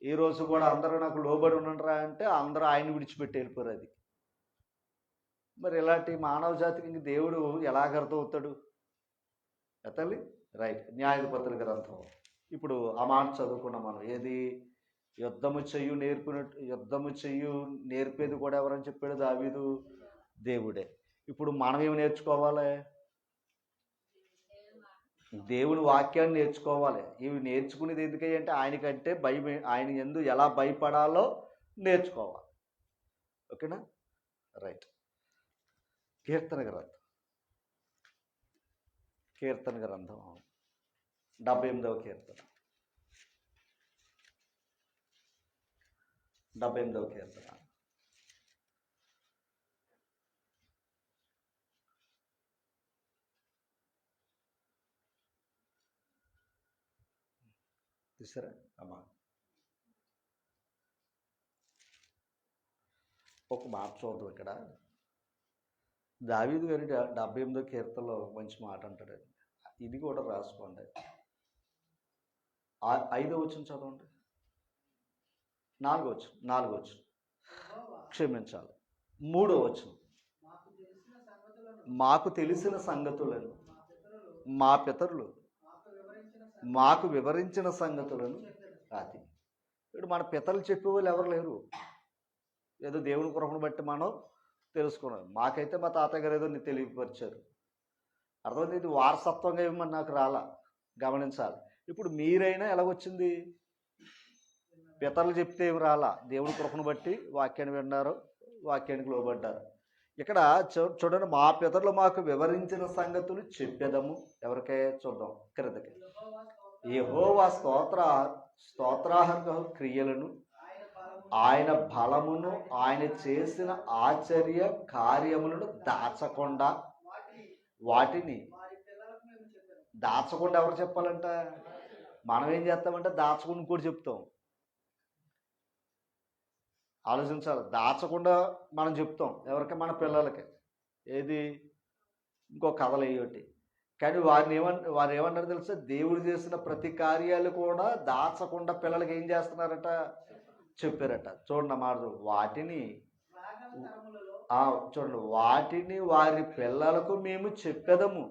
ఈరోజు కూడా అందరూ నాకు లోబడి ఉండరా అంటే అందరూ ఆయన విడిచిపెట్టి వెళ్ళిపోయారు. అది మరి ఇలాంటి మానవ జాతికి ఇంక దేవుడు ఎలాగర్థం అవుతాడు తల్లి? రైట్. న్యాయాధిపతుల గ్రంథం. ఇప్పుడు ఆ మాట చదువుకున్నాం మనం. ఏది? యుద్ధము చెయ్యు నేర్పేది కూడా ఎవరని చెప్పాడు? దావీదు. దేవుడే. ఇప్పుడు మనం ఏమి నేర్చుకోవాలి? దేవుని వాక్యాన్ని నేర్చుకోవాలి. ఇవి నేర్చుకునేది ఎందుకంటే ఆయనకంటే ఆయన యందు ఎలా భయపడాలో నేర్చుకోవాలి. ఓకేనా? రైట్. కీర్తన గ్రంథం 78వ కీర్తన. 78వ కీర్తన. చూసారా అమ్మా? ఒక మాట చూద్దాం ఇక్కడ. దావీదు గారి 78వ కీర్తనలో మంచి మాట అంటాడు. ఇది కూడా రాసుకోండి. 5వ వచనం చదవండి. 4వ వచనం. క్షమించాలి. 3వ వచనం. మాకు తెలిసిన సంగతులను మా పితరులు మాకు వివరించిన సంగతులను. అది ఇప్పుడు మన పితరులు చెప్పేవాళ్ళు ఎవరు లేరు. ఏదో దేవుని కృపను బట్టి మనం తెలుసుకున్నాం. మాకైతే మా తాతయ్య గారు ఏదో తెలియపరిచారు. అర్థమైంది. ఇది వారసత్వంగా ఏమని నాకు రాలా. గమనించాలి. ఇప్పుడు మీరైనా ఎలాగొచ్చింది? పితరులు చెప్తే ఏమి రాలా. దేవుని కృపను బట్టి వాక్యాన్ని విన్నారు, వాక్యానికి లోబడ్డారు. ఇక్కడ చూడండి, మా పితరులు మాకు వివరించిన సంగతులు చెప్పేదము. ఎవరికే? చూద్దాం క్రిందకి. యెహోవా స్తోత్రార్హ క్రియలను, ఆయన బలమును, ఆయన చేసిన ఆశ్చర్య కార్యములను దాచకుండా వాటిని దాచకుండా ఎవరు చెప్పాలంట? మనం ఏం చేస్తామంటే దాచకుండా కూడా చెప్తాం. ఆలోచించాలి. దాచకుండా మనం చెప్తాం ఎవరికి? మన పిల్లలకి. ఏది? ఇంకో కథలు ఏమిటి. కానీ వారు ఏమన్నారు తెలుసా? దేవుడు చేసిన ప్రతి కార్యాలు కూడా దాచకుండా పిల్లలకి ఏం చేస్తున్నారట? చెప్పారట. చూడండి మాట. వాటిని చూడండి, వాటిని వారి పిల్లలకు మేము చెప్పేదము.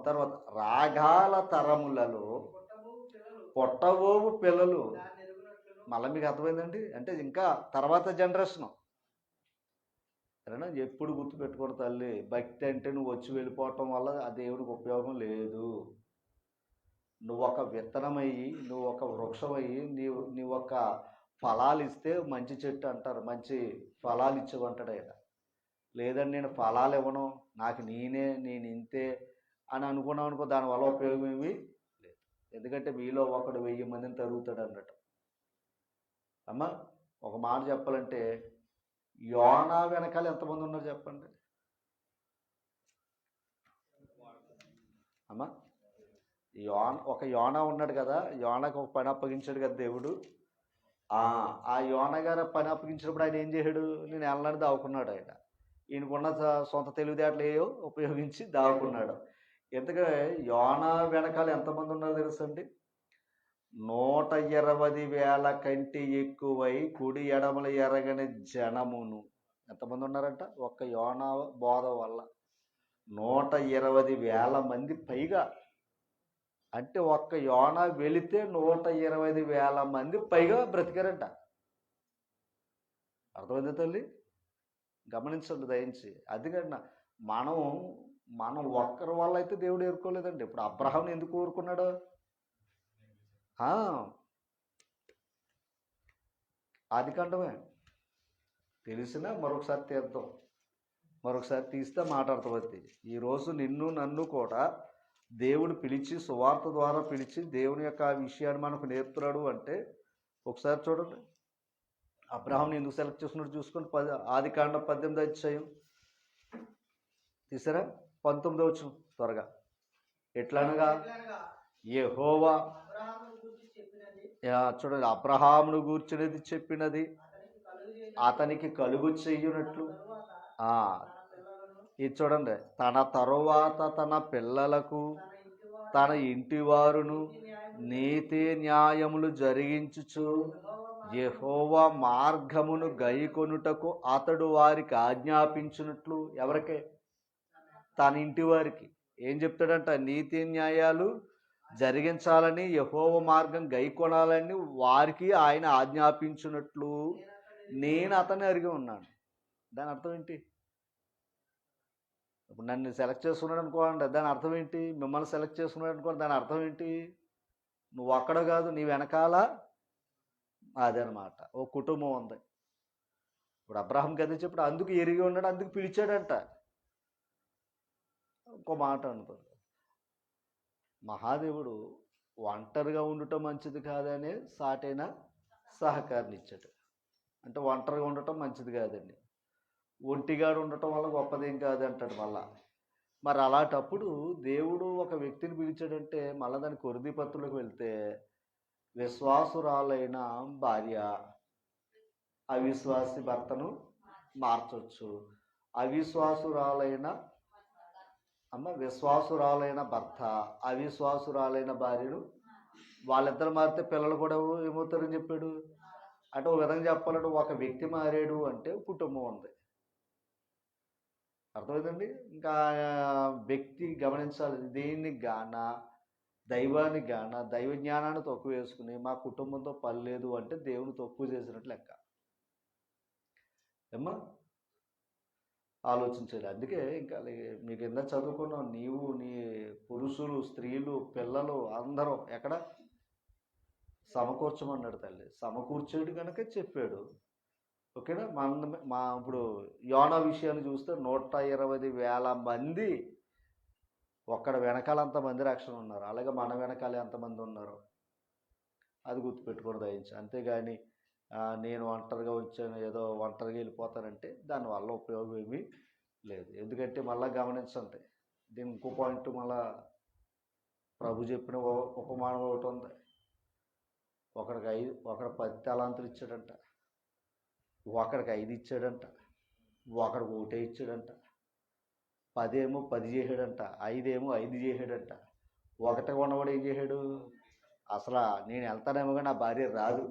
తర్వాత రాగాల తరములలో పొట్టబోవు పిల్లలు. మళ్ళీ మీకు అర్థమైందండి? అంటే ఇంకా తర్వాత జనరేషన్. సరేనా? ఎప్పుడు గుర్తుపెట్టుకోండి తల్లి, భక్తి అంటే నువ్వు వచ్చి వెళ్ళిపోవటం వల్ల ఆ దేవుడికి ఉపయోగం లేదు. నువ్వు ఒక విత్తనమయ్యి, నువ్వు ఒక వృక్షమయ్యి, నీవు ఒక ఫలాలు ఇస్తే మంచి చెట్టు అంటారు. మంచి ఫలాలు ఇచ్చేవంటాడు ఆయన. లేదండి నేను ఫలాలు ఇవ్వను, నాకు నేను ఇంతే అని అనుకున్నావు అనుకో, దానివల్ల ఉపయోగం ఏమీ లేదు. ఎందుకంటే మీలో ఒకడు 1000 మందిని తరుగుతాడు అన్నట్టు. అమ్మ ఒక మాట చెప్పాలంటే, యోనా వెనకాల ఎంతమంది ఉన్నారు చెప్పండి అమ్మ? ఒక యోనా ఉన్నాడు కదా. యోనాకు ఒక పని అప్పగించాడు కదా దేవుడు. ఆ యోనా గారు పని అప్పగించినప్పుడు ఆయన ఏం చేశాడు? నేను వెళ్ళని దావుకున్నాడు. ఈయనకున్న సొంత తెలివితేటలు ఏవో ఉపయోగించి దావుకున్నాడు. ఎందుకంటే యోనా వెనకాల ఎంతమంది ఉన్నారో తెలుసండి? 120,000 కంటే ఎక్కువై కుడి ఎడమలు ఎరగని జనమును. ఎంతమంది ఉన్నారంట? ఒక్క యోనా బోధ వల్ల 120,000 మంది పైగా. అంటే ఒక్క యోనా వెళితే 120,000 మంది పైగా బ్రతికారంట. అర్థమైంది తల్లి? గమనించండి దయించి. అందుకని మనం ఒక్కరి వల్ల అయితే దేవుడు ఏరుకోలేదండి. ఇప్పుడు అబ్రహాంని ఎందుకు ఊరుకున్నాడు? ఆదికాండమే తెలిసినా మరొకసారి తీద్దాం. మరొకసారి తీస్తే మాట్లాడుతుంది. ఈరోజు నిన్ను నన్ను కూడా దేవుడు పిలిచి, సువార్త ద్వారా పిలిచి దేవుని యొక్క విషయాన్ని మనకు నేర్పుతున్నాడు అంటే ఒకసారి చూడండి. అబ్రహాంని ఎందుకు సెలెక్ట్ చేసుకున్నాడు చూసుకోండి. ఆదికాండం 18వ అధ్యాయం తీసారా? 19వ వచనం త్వరగా. ఎట్లనగా యెహోవా చూడండి, అబ్రహామును గూర్చినది చెప్పినది అతనికి కలుగు చెయ్యునట్లు. ఇది చూడండి, తన తరువాత తన పిల్లలకు తన ఇంటి వారును నీతి న్యాయములు జరిగించుచు యెహోవా మార్గమును గైకొనుటకు అతడు వారికి ఆజ్ఞాపించినట్లు ఎవరికే? తన ఇంటి వారికి. ఏం చెప్తాడంట? నీతి న్యాయాలు జరిగించాలని, యెహోవా మార్గం గైకొనాలని వారికి ఆయన ఆజ్ఞాపించినట్లు నేను అతన్ని అరిగి ఉన్నాను. దాని అర్థం ఏంటి? ఇప్పుడు నన్ను సెలెక్ట్ చేసుకున్నాడు అనుకోండి, దాని అర్థం ఏంటి? మిమ్మల్ని సెలెక్ట్ చేసుకున్నాడు అనుకోండి, దాని అర్థం ఏంటి? నువ్వు అక్కడ కాదు, నీ వెనకాల అదనమాట ఓ కుటుంబం ఉంది. ఇప్పుడు అబ్రాహాంకి అదే చెప్పాడు, అందుకు ఎరిగి ఉన్నాడు, అందుకు పిలిచాడంట. ఇంకో మాట అనుకోండి, మహాదేవుడు ఒంటరిగా ఉండటం మంచిది కాదని సాటైన సహకారిని ఇచ్చాడు. అంటే ఒంటరిగా ఉండటం మంచిది కాదండి, ఒంటిగాడు ఉండటం వల్ల గొప్పదేం కాదు అంటాడు మళ్ళా. మరి అలాంటప్పుడు దేవుడు ఒక వ్యక్తిని పిలిచాడంటే మళ్ళీ దాని కొరిది పత్రులకు వెళ్తే విశ్వాసురాలైన భార్య అవిశ్వాసి భర్తను మార్చవచ్చు, విశ్వాసురాలైన భర్త అవిశ్వాసురాలైన భార్యను వాళ్ళిద్దరు మారితే పిల్లలు కూడా ఏమవుతారని చెప్పాడు. అంటే ఒక విధంగా చెప్పాలంటే ఒక వ్యక్తి మారాడు అంటే కుటుంబం ఉంది. అర్థమైందండి? ఇంకా వ్యక్తి గమనించాలి, దేన్ని గాన దైవాన్ని గాన దైవ జ్ఞానాన్ని తక్కువ వేసుకుని మా కుటుంబంతో పని లేదు అంటే దేవుని తక్కువ చేసినట్లు లెక్క. ఏమ్మా ఆలోచించాలి. అందుకే ఇంకా మీకు ఎంత చదువుకున్నావు, నీవు నీ పురుషులు స్త్రీలు పిల్లలు అందరూ ఎక్కడ సమకూర్చమన్నాడు తల్లి. సమకూర్చాడు కనుక చెప్పాడు. ఓకేనా? మా ఇప్పుడు యోనా విషయాన్ని చూస్తే 120,000 మంది ఒక్కడ వెనకాల అంతమంది రక్షణ ఉన్నారు. అలాగే మన వెనకాల ఎంతమంది ఉన్నారు అది గుర్తుపెట్టుకొని దయించి. అంతేగాని నేను ఒంటరిగా వచ్చాను, ఏదో ఒంటరిగా వెళ్ళిపోతానంటే దానివల్ల ఉపయోగం ఏమీ లేదు. ఎందుకంటే మళ్ళీ గమనించండి, దీని ఇంకో పాయింట్ మళ్ళా ప్రభు చెప్పిన ఉపమానం ఒకటి ఉంది. ఒకడికి 10 తలాంతులు ఇచ్చాడంట, ఒకడికి 5 ఇచ్చాడంట, ఒకడికి 1 ఇచ్చాడంట, 10 ఏమో 10 చేసాడంట, 5 ఏమో 5 చేసాడంట. ఒకటే ఉన్నవాడు ఏం చేశాడు? అసలు నేను వెళ్తానేమో కానీ నా భార్య రాదు,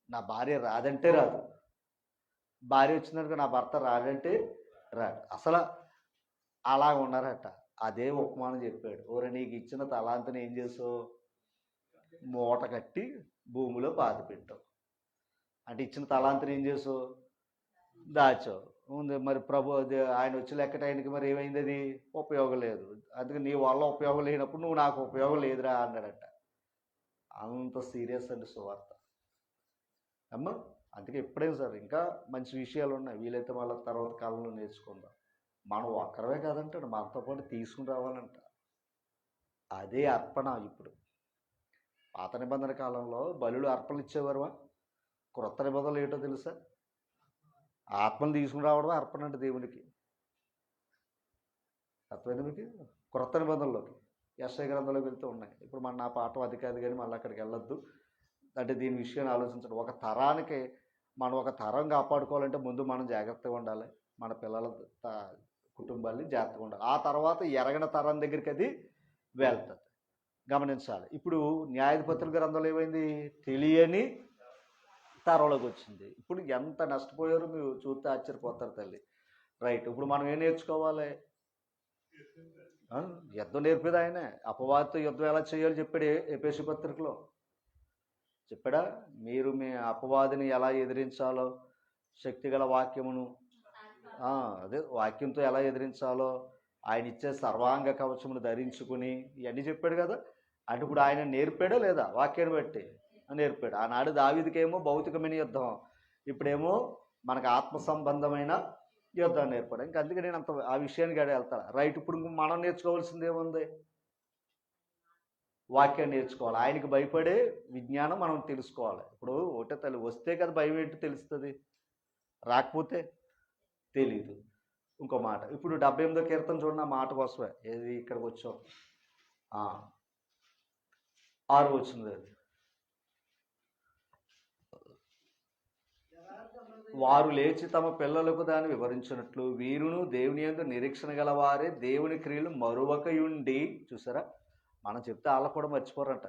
నా భార్య రాదంటే రాదు, భార్య వచ్చిందనుకో నా భర్త రాడంటే రాడు. అసలు అలా ఉన్నారట. అదే ఉపమానం చెప్పాడు. ఓరే నీకు ఇచ్చిన తలాంతిని ఏం చేసావు? మూట కట్టి భూమిలో పాతి పెట్టావు. అంటే ఇచ్చిన తలాంతిని ఏం చేసావు? దాచావు. ఉంది మరి ప్రభు ఆయన వచ్చి లెక్కట ఆయనకి మరి ఏమైంది? అది ఉపయోగం లేదు. అందుకే నీ వల్ల ఉపయోగం లేనప్పుడు నువ్వు నాకు ఉపయోగం లేదురా అన్నాడట. అంత సీరియస్ అండి సువార్త అమ్మ. అందుకే ఎప్పుడైనా సరే ఇంకా మంచి విషయాలు ఉన్నాయి, వీలైతే వాళ్ళ తర్వాత కాలంలో నేర్చుకుందాం. మనం ఒక్కరమే కాదంటాడు, మనతో పాటు తీసుకుని రావాలంట. అదే అర్పణ. ఇప్పుడు పాత నిబంధన కాలంలో బలులు అర్పణలు ఇచ్చేవారువా? క్రొత్త నిబంధనలు ఏంటో తెలుసా? ఆత్మను తీసుకుని రావడమే అర్పణ అంటే దేవునికి. అర్థమైంది మీకు? క్రొత్త నిబంధనలోకి యెషయా గ్రంథంలోకి వెళ్తూ ఉన్నాయి. ఇప్పుడు మన నా పాఠం అది కాదు కానీ మళ్ళీ అక్కడికి వెళ్ళొద్దు. అంటే దీని విషయాన్ని ఆలోచించడం. ఒక తరానికి మనం ఒక తరం కాపాడుకోవాలంటే ముందు మనం జాగ్రత్తగా ఉండాలి, మన పిల్లల కుటుంబాన్ని జాగ్రత్తగా ఉండాలి. ఆ తర్వాత ఎరగని తరం దగ్గరికి అది వెళ్తుంది. గమనించాలి. ఇప్పుడు న్యాయాధిపతుల గ్రంథంలో ఏమైంది? తెలియని తరంలోకి వచ్చింది. ఇప్పుడు ఎంత నష్టపోయారో మీరు చూస్తే ఆశ్చర్యపోతారు తల్లి. రైట్. ఇప్పుడు మనం ఏం నేర్చుకోవాలి? యుద్ధం నేర్పేది ఆయనే. అపవాదితో యుద్ధం ఎలా చేయాలో చెప్పాడు ఎఫెసీ పత్రికలో. చెప్పాడా? మీరు మీ అపవాదిని ఎలా ఎదిరించాలో, శక్తిగల వాక్యమును అదే వాక్యంతో ఎలా ఎదిరించాలో, ఆయన ఇచ్చే సర్వాంగ కవచమును ధరించుకుని ఇవన్నీ చెప్పాడు కదా. అంటే ఇప్పుడు ఆయన నేర్పాడా లేదా? వాక్యాన్ని బట్టి నేర్పాడు. ఆనాడు దావీదుకేమో భౌతికమైన యుద్ధం, ఇప్పుడేమో మనకు ఆత్మ సంబంధమైన యుద్ధాన్ని నేర్పాడు. ఇంకా అందుకే నేను అంత ఆ విషయానికి వెళ్తాను. రైట్. ఇప్పుడు మనం నేర్చుకోవాల్సింది ఏముంది? వాక్యాన్ని నేర్చుకోవాలి. ఆయనకి భయపడే విజ్ఞానం మనం తెలుసుకోవాలి. ఇప్పుడు ఒకటే తల్లి, వస్తే కదా భయం ఏంటో తెలుస్తుంది, రాకపోతే తెలీదు. ఇంకో మాట, ఇప్పుడు 78వ కీర్తన చూడండి, ఆ మాట కోసమే ఏది ఇక్కడికి వచ్చాం. 6 వచ్చింది అది. వారు లేచి తమ పిల్లలకు దాన్ని వివరించినట్లు వీరును దేవుని యందు నిరీక్షణ గలవారే దేవుని క్రియలు మరువకయుండి. చూసారా? మనం చెప్తే వాళ్ళకు కూడా మర్చిపోరంట.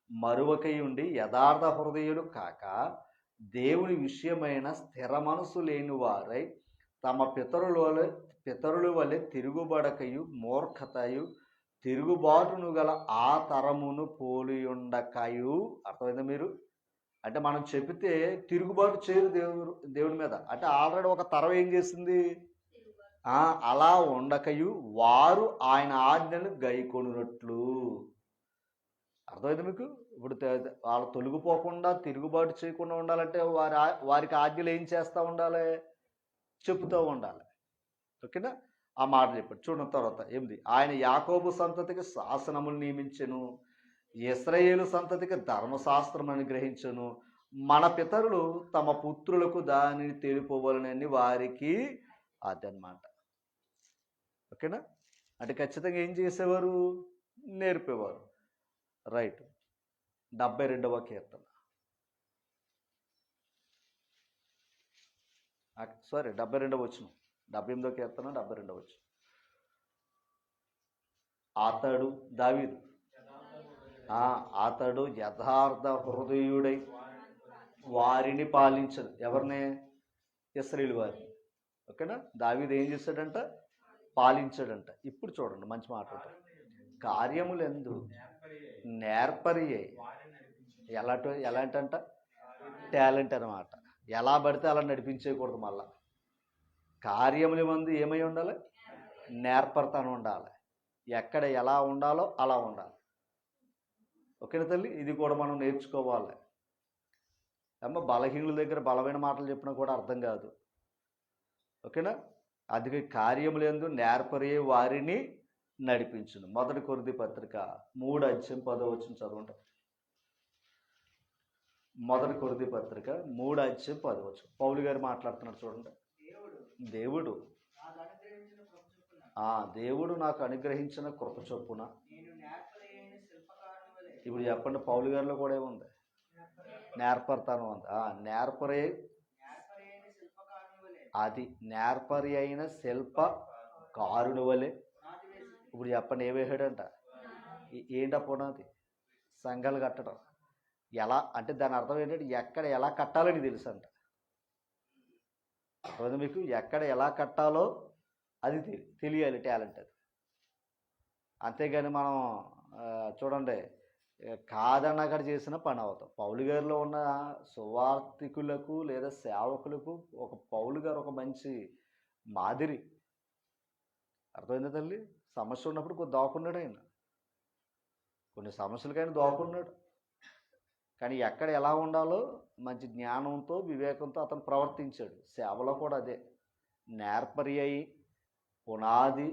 మరువకయుండి యథార్థ హృదయులు కాక దేవుని విషయమైన స్థిర మనసు లేని వారై తమ పితరుల వలె తిరుగుబడకయు మూర్ఖతయు తిరుగుబాటును గల ఆ తరమును పోలియుండకయు. అర్థమైందా మీరు? అంటే మనం చెబితే తిరుగుబాటు చేయరు దేవుని మీద. అంటే ఆల్రెడీ ఒక తరం ఏం చేసింది? అలా ఉండకయు వారు ఆయన ఆజ్ఞను గైకొనున్నట్లు. అర్థమైంది మీకు? ఇప్పుడు వాళ్ళు తొలగిపోకుండా తిరుగుబాటు చేయకుండా ఉండాలంటే వారికి ఆజ్ఞలు ఏం చేస్తూ ఉండాలి? చెబుతూ ఉండాలి. ఓకేనా? ఆ మాట చెప్పాడు. చూడండి తర్వాత 8, ఆయన యాకోబు సంతతికి శాసనములు నియమించెను, ఇశ్రాయేలు సంతతికి ధర్మశాస్త్రం అనుగ్రహించెను, మన పితరులు తమ పుత్రులకు దానిని తెలుపవలనని వారికి. అదనమాట. ఓకేనా? అంటే ఖచ్చితంగా ఏం చేసేవారు? నేర్పేవారు. రైట్. 72వ కీర్తన, సారీ 72వ వచనం, 78వ కీర్తన 72వ వచనం. అతడు దావీదు అతడు యథార్థ హృదయుడై వారిని పాలించడు. ఎవరిని? ఇశ్రాయేలు వారిని. ఓకేనా? దావీదు ఏం చేశాడంట? పాలించాడంట. ఇప్పుడు చూడండి మంచి మాట. కార్యములందు నేర్పరి ఎలాంటంట? టాలెంట్ అనమాట. ఎలా పడితే అలా నడిపించేయకూడదు. మళ్ళా కార్యముల మందు ఏమై ఉండాలి? నేర్పరితనం ఉండాలి. ఎక్కడ ఎలా ఉండాలో అలా ఉండాలి. ఓకేనా తల్లి? ఇది కూడా మనం నేర్చుకోవాలి. బలహీనుల దగ్గర బలమైన మాటలు చెప్పినా కూడా అర్థం కాదు. ఓకేనా? అందుకే కార్యములందు నేర్పరి వారిని నడిపించును. 1 కొరింథీ పత్రిక 3:10 చదవండి. 1 కొరింథీ పత్రిక 3:10 పౌలు గారు మాట్లాడుతున్నారు. చూడండి. దేవుడు నాకు అనుగ్రహించిన కృప చొప్పున. ఇప్పుడు చెప్పండి, పౌలు గారిలో కూడా ఏముంది? నేర్పరితనం ఉంది. నేర్పరి, అది నేర్పరి అయిన శిల్పకారుని వలె. ఇప్పుడు చెప్పండి, ఏ వేసాడంట? ఏంట పునాది? సంఘాలు కట్టడం. ఎలా అంటే దాని అర్థం ఏంటంటే ఎక్కడ ఎలా కట్టాలని తెలుసు అంట. అర్థం మీకు? ఎక్కడ ఎలా కట్టాలో అది తెలియాలి. టాలెంట్ అది. అంతేగాని మనం చూడండి కాదన్న అక్కడ చేసిన పని అవుతాం. పౌలు గారిలో ఉన్న సువార్థికులకు లేదా సేవకులకు ఒక పౌలు గారు ఒక మంచి మాదిరి. అర్థమైందా తల్లి? సమస్య ఉన్నప్పుడు కొద్ది దాక్కున్నాడు ఆయన. కొన్ని సమస్యలకైనా దాక్కున్నాడు. కానీ ఎక్కడ ఎలా ఉండాలో మంచి జ్ఞానంతో వివేకంతో అతను ప్రవర్తించాడు. సేవలో కూడా అదే. నేర్పరి అయి పునాది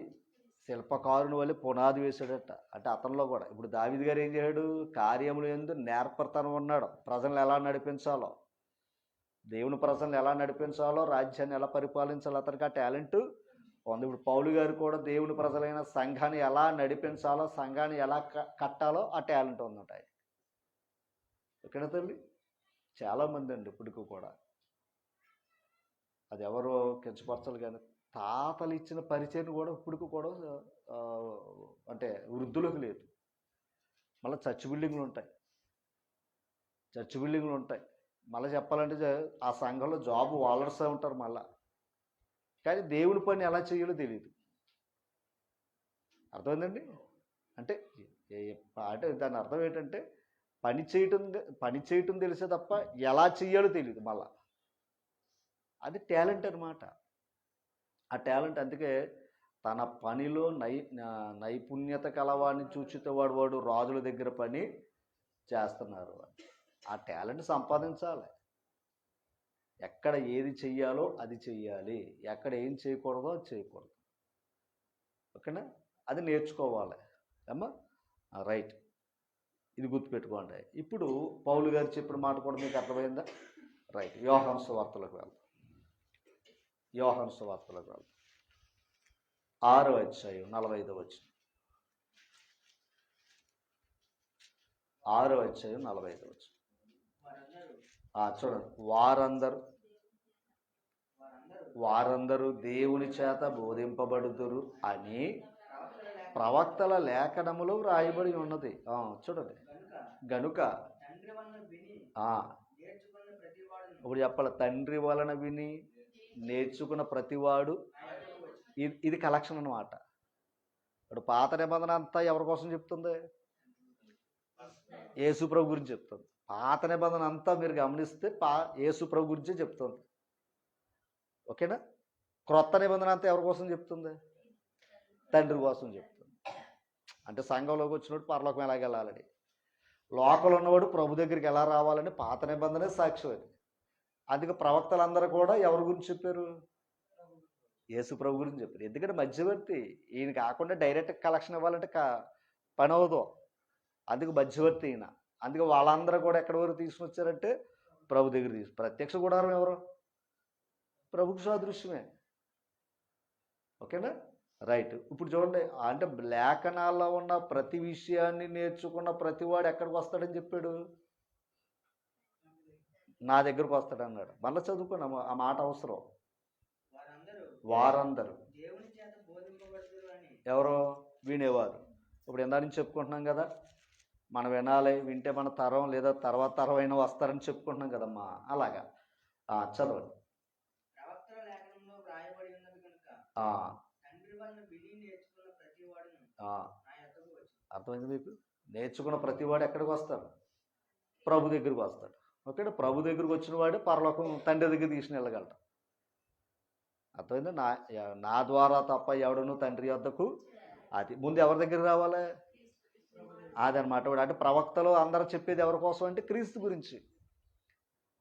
శిల్పకారుని వల్ల పునాది వేశాడట. అంటే అతనిలో కూడా ఇప్పుడు దావీదు గారు ఏం చేశాడు? కార్యములు యందు నేర్పరితనం ఉన్నాడు. ప్రజలను ఎలా నడిపించాలో, దేవుని ప్రజలను ఎలా నడిపించాలో, రాజ్యాన్ని ఎలా పరిపాలించాలో అతనికి ఆ టాలెంట్ ఉంది. ఇప్పుడు పౌలు గారు కూడా దేవుని ప్రజలైన సంఘాన్ని ఎలా నడిపించాలో, సంఘాన్ని ఎలా కట్టాలో ఆ టాలెంట్ ఉందట. ఓకేనా తల్లి? చాలామంది అండి ఇప్పటికీ కూడా, అది ఎవరో కించపరచాలి కానీ తాతలు ఇచ్చిన పరిచయం కూడా ఇప్పటికి కూడా అంటే వృద్ధులకు లేదు. మళ్ళీ చర్చ్ బిల్డింగ్లు ఉంటాయి. మళ్ళీ చెప్పాలంటే ఆ సంఘంలో జాబ్ వాలర్సే ఉంటారు మళ్ళా. కానీ దేవుని పని ఎలా చేయాలో తెలియదు. అర్థమైందండి? అంటే దాని అర్థం ఏంటంటే పని చేయటం తెలిసే తప్ప ఎలా చెయ్యాలో తెలియదు మళ్ళా. అది టాలెంట్ అనమాట. ఆ టాలెంట్ అందుకే తన పనిలో నైపుణ్యత కలవాడిని చూచితే వాడు రాజుల దగ్గర పని చేస్తున్నారు. ఆ టాలెంట్ సంపాదించాలి. ఎక్కడ ఏది చెయ్యాలో అది చెయ్యాలి, ఎక్కడ ఏం చేయకూడదో అది చేయకూడదు. ఓకేనా? అది నేర్చుకోవాలి అమ్మా. రైట్, ఇది గుర్తుపెట్టుకోండి. ఇప్పుడు పౌలు గారు చెప్పిన మాట కూడా మీకు అర్థమైందా? రైట్, యోహాను సువార్తలకు వెళ్దాం. 6వ అధ్యాయం 45వ వచనం. 6వ అధ్యాయం 45వ వచనం. చూడండి. వారందరూ దేవుని చేత బోధింపబడుదురు అని ప్రవక్తల లేఖనములో రాయబడి ఉన్నది. చూడండి, గనుక ఇప్పుడు చెప్పాలి, తండ్రి వలన విని నేర్చుకున్న ప్రతివాడు. ఇది కలెక్షన్ అన్నమాట. ఇప్పుడు పాత నిబంధన అంతా ఎవరి కోసం చెప్తుంది? యేసుప్రభు గురించి చెప్తుంది. పాత నిబంధన అంతా మీరు గమనిస్తే యేసుప్రభు గురించే చెప్తుంది. ఓకేనా? క్రొత్త నిబంధన అంతా ఎవరి కోసం చెప్తుంది? తండ్రి కోసం చెప్తుంది. అంటే సంఘంలోకి వచ్చినప్పుడు పరలోకం ఎలాగ వెళ్ళాలని, లోకంలో ఉన్నవాడు ప్రభు దగ్గరికి ఎలా రావాలని పాత నిబంధనే సాక్ష్యం అది. అందుకే ప్రవక్తలందరూ కూడా ఎవరి గురించి చెప్పారు? యేసు ప్రభు గురించి చెప్పారు. ఎందుకంటే మధ్యవర్తి ఈయన కాకుండా డైరెక్ట్ కలెక్షన్ ఇవ్వాలంటే పని అవదు. అందుకు మధ్యవర్తి ఈయన. అందుకే వాళ్ళందరూ కూడా ఎక్కడి వరకు తీసుకుని వచ్చారంటే ప్రభు దగ్గర ప్రత్యక్ష గుడారం ఎవరు? ప్రభుకు సాదృశ్యమే. ఓకేనా? రైట్. ఇప్పుడు చూడండి, అంటే లేఖనాల్లో ఉన్న ప్రతి విషయాన్ని నేర్చుకున్న ప్రతివాడు ఎక్కడికి వస్తాడని చెప్పాడు? నా దగ్గరకు వస్తాడు అన్నాడు. మళ్ళీ చదువుకున్నాం, ఆ మాట అవసరం. వారందరూ ఎవరో వినేవారు. ఇప్పుడు ఎంత నుంచి చెప్పుకుంటున్నాం కదా, మనం వినాలి, వింటే మన తరం లేదా తర్వాత తరం అయినా వస్తారని చెప్పుకుంటున్నాం కదమ్మా. అలాగా చదవండి. అర్థమైంది మీకు? నేర్చుకున్న ప్రతివాడు ఎక్కడికి వస్తాడు? ప్రభు దగ్గరికి వస్తాడు. ఓకే, ప్రభు దగ్గరికి వచ్చిన వాడు పరలోకం తండ్రి దగ్గర తీసుకుని వెళ్ళగలడు. అర్థమైంది? నా ద్వారా తప్ప ఎవడను తండ్రి వద్దకు. అది ముందు ఎవరి దగ్గర రావాలి? అదనమాట. అంటే ప్రవక్తలు అందరూ చెప్పేది ఎవరి కోసం అంటే క్రీస్తు గురించి.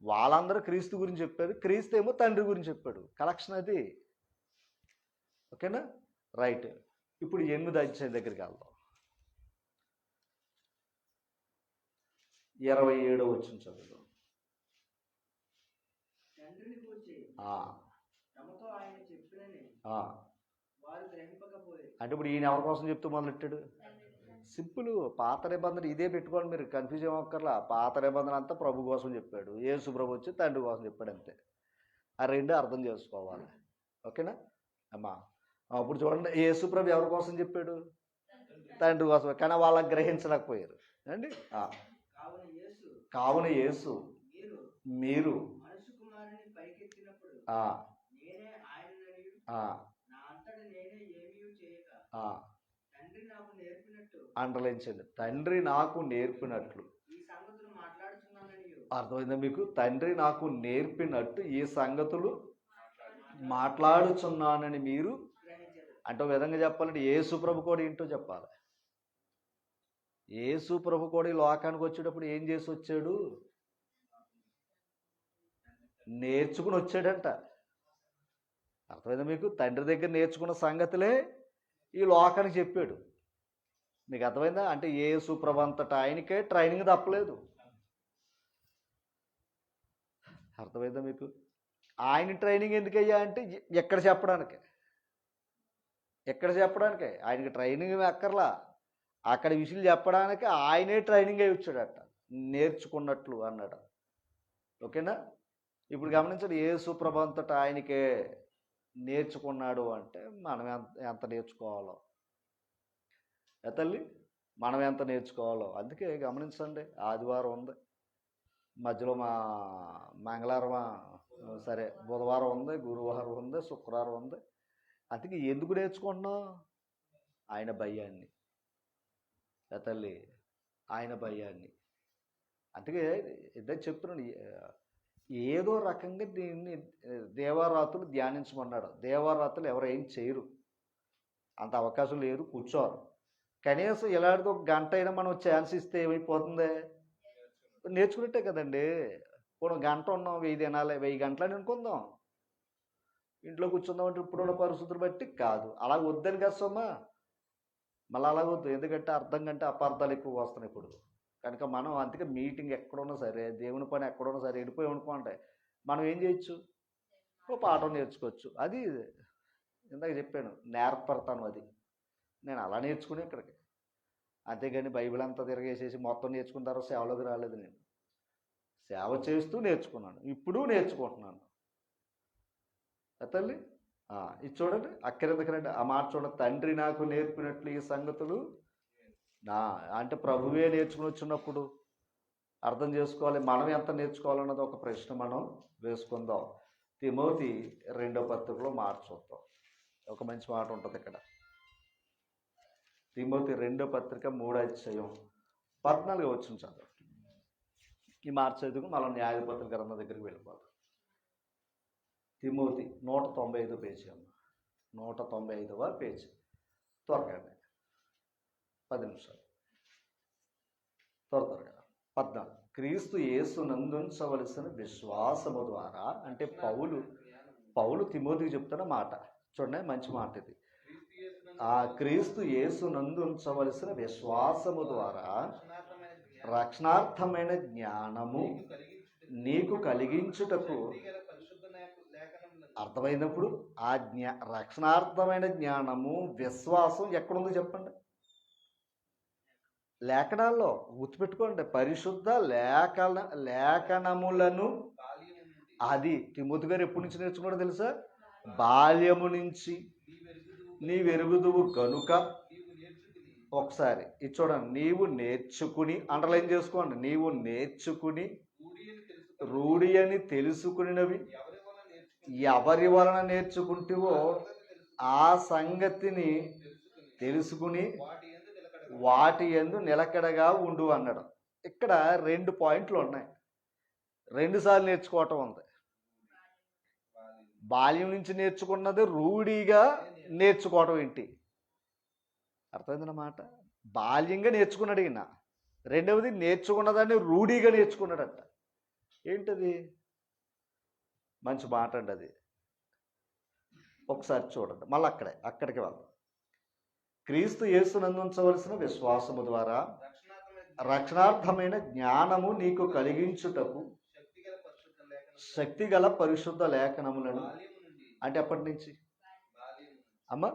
వాళ్ళందరూ క్రీస్తు గురించి చెప్పారు, క్రీస్తు ఏమో తండ్రి గురించి చెప్పాడు. కలెక్షన్ అది. ఓకేనా? రైట్. ఇప్పుడు 8వ అధ్యాయం దగ్గరికి వెళ్దాం. 27వ వచనం చదువుదాం. అంటే ఇప్పుడు ఈయన ఎవరి కోసం చెప్తూ మొదలెట్టాడు? సింపుల్. పాత నిబంధన ఇదే పెట్టుకోండి, మీరు కన్ఫ్యూజ్ అవ్వక్కర్లా. పాత నిబంధన అంతా ప్రభు కోసం చెప్పాడు, యేసు ప్రభు వచ్చి తండ్రి కోసం చెప్పాడు, అంతే. ఆ రెండు అర్థం చేసుకోవాలి. ఓకేనా అమ్మా? అప్పుడు చూడండి, యేసు ప్రభు ఎవరి కోసం చెప్పాడు? తండ్రి కోసం. కానీ వాళ్ళకి గ్రహించలేకపోయారు అండి. కావున యేసు మీరు అండలించండి, తండ్రి నాకు నేర్పినట్లు. అర్థమైందా మీకు? తండ్రి నాకు నేర్పినట్టు ఈ సంగతులు మాట్లాడుచున్నానని మీరు. అంటే ఒక విధంగా చెప్పాలంటే యేసు ప్రభు కూడా ఏంటో చెప్పాలి. యేసు ప్రభు కూడా ఈ లోకానికి వచ్చేటప్పుడు ఏం చేసి వచ్చాడు? నేర్చుకుని వచ్చాడంట. అర్థమైందా మీకు? తండ్రి దగ్గర నేర్చుకున్న సంగతులే ఈ లోకానికి చెప్పాడు. మీకు అర్థమైందా? అంటే యేసు ప్రభు అంతటా ఆయనకే ట్రైనింగ్ తప్పలేదు. అర్థమైందా మీకు? ఆయన ట్రైనింగ్ ఎందుకయ్యా అంటే ఎక్కడ చెప్పడానికి, ఆయనకి ట్రైనింగ్ అక్కర్లా. అక్కడ విషయాలు చెప్పడానికి ఆయనే ట్రైనింగ్ అయి వచ్చాడట, నేర్చుకున్నట్లు అన్నాడు. ఓకేనా? ఇప్పుడు గమనించండి, యేసు ప్రభు అంతటా ఆయనకే నేర్చుకున్నాడు అంటే మనం ఎంత నేర్చుకోవాలో తల్లి, మనం ఎంత నేర్చుకోవాలో. అందుకే గమనించండి, ఆదివారం ఉంది, మధ్యలో మంగళవారం, సరే బుధవారం ఉంది, గురువారం ఉంది, శుక్రవారం ఉంది. అందుకే ఎందుకు నేర్చుకుంటున్నాం? ఆయన భయాన్ని తల్లి, ఆయన భయాన్ని. అందుకే ఇద్దరు చెప్తున్నాడు, ఏదో రకంగా దీన్ని దేవారాతులు ధ్యానించమన్నాడు. దేవారాతులు ఎవరు ఏం చేయరు, అంత అవకాశం లేదు, కూర్చోరు. కనీసం ఇలాంటిది ఒక గంట అయినా మనం ఛాన్స్ ఇస్తే ఏమైపోతుంది? నేర్చుకున్నట్టే కదండి. ఇప్పుడు గంట ఉన్నాం, 1000 తినాలి, 1000 గంటలని అనుకుందాం. ఇంట్లో కూర్చుందాం అంటే ఇప్పుడున్న పరిస్థితులు బట్టి కాదు. అలా వద్దని కదా సొమ్మా, మళ్ళీ అలా వద్దు. ఎందుకంటే అర్థం కంటే అపార్థాలు ఎక్కువ వస్తున్నాయి ఇప్పుడు. కనుక మనం అందుకే మీటింగ్ ఎక్కడున్నా సరే, దేవుని పని ఎక్కడున్నా సరే, వెళ్ళిపోయి అనుకోండి, మనం ఏం చేయొచ్చు? ఓ పాఠం నేర్చుకోవచ్చు. అది ఇందాక చెప్పాను, నేర్పడతాను. అది నేను అలా నేర్చుకుని ఇక్కడికి. అంతేగాని బైబిల్ అంతా తిరగేసేసి మొత్తం నేర్చుకున్న తర్వాత సేవలోకి రాలేదు. నేను సేవ చేస్తూ నేర్చుకున్నాను, ఇప్పుడు నేర్చుకుంటున్నాను తల్లి. ఇది చూడండి, అక్కడెందుకంటే ఆ మాట చూడండి, తండ్రి నాకు నేర్పినట్లు ఈ సంగతులు నా అంటే ప్రభువే నేర్చుకుని వచ్చినప్పుడు అర్థం చేసుకోవాలి. మనం ఎంత నేర్చుకోవాలన్నది ఒక ప్రశ్న మనం వేసుకుందాం. తిమోతి 2వ పత్రికలో మాట చూద్దాం. ఒక మంచి మాట ఉంటుంది ఇక్కడ. తిమోతి 2వ పత్రిక 3వ అధ్యాయం 14వ వచనం చదువు. ఈ మాట చదువుకు మనం న్యాయాధిపతుల గ్రంథం దగ్గరికి వెళ్ళిపోతాం. తిమోతి 195 పేజీ అమ్మ, 195వ పేజీ. త్వరగా 10 నిమిషాలు త్వరగా. 14. క్రీస్తు యేసు నందుంచవలసిన విశ్వాసము ద్వారా, అంటే పౌలు తిమోతికి చెప్తున్న మాట చూడండి, మంచి మాట ఇది. ఆ క్రీస్తు యేసు నందుంచవలసిన విశ్వాసము ద్వారా రక్షణార్థమైన జ్ఞానము నీకు కలిగించుటకు, అర్థమైనప్పుడు ఆ రక్షణార్థమైన జ్ఞానము విశ్వాసం ఎక్కడుందో చెప్పండి. లేఖనాల్లో గుర్తుపెట్టుకోండి, పరిశుద్ధ లేఖనములను. అది తిమోతి గారు ఎప్పటి నుంచి నేర్చుకున్నాడో తెలుసా? బాల్యము నుంచి నీవెరుగుదువు గనుక. ఒకసారి ఇది చూడండి, నీవు నేర్చుకుని, అండర్లైన్ చేసుకోండి, నీవు నేర్చుకుని రూఢి అని తెలుసుకునినవి ఎవరి వలన నేర్చుకుంటావో ఆ సంగతిని తెలుసుకుని వాటి యందు నిలకడగా ఉండు అన్నాడు. ఇక్కడ 2 పాయింట్లు ఉన్నాయి. 2 సార్లు నేర్చుకోవటం ఉంది. బాల్యం నుంచి నేర్చుకున్నది రూఢిగా నేర్చుకోవటం ఏంటి? అర్థమైందన్నమాట. బాల్యంగా నేర్చుకున్నాడు ఈయన. రెండవది నేర్చుకున్నదాన్ని రూఢిగా నేర్చుకున్నాడట. ఏంటది? మంచి మాట అండి అది. ఒకసారి చూడండి, మళ్ళీ అక్కడికి వెళ్దాం. క్రీస్తు యేసునందు ఉంచవలసిన విశ్వాసము ద్వారా రక్షణార్థమైన జ్ఞానము నీకు కలిగించుటకు శక్తిగల పరిశుద్ధ లేఖనములను, అంటే ఎప్పటి నుంచి అమ్మ?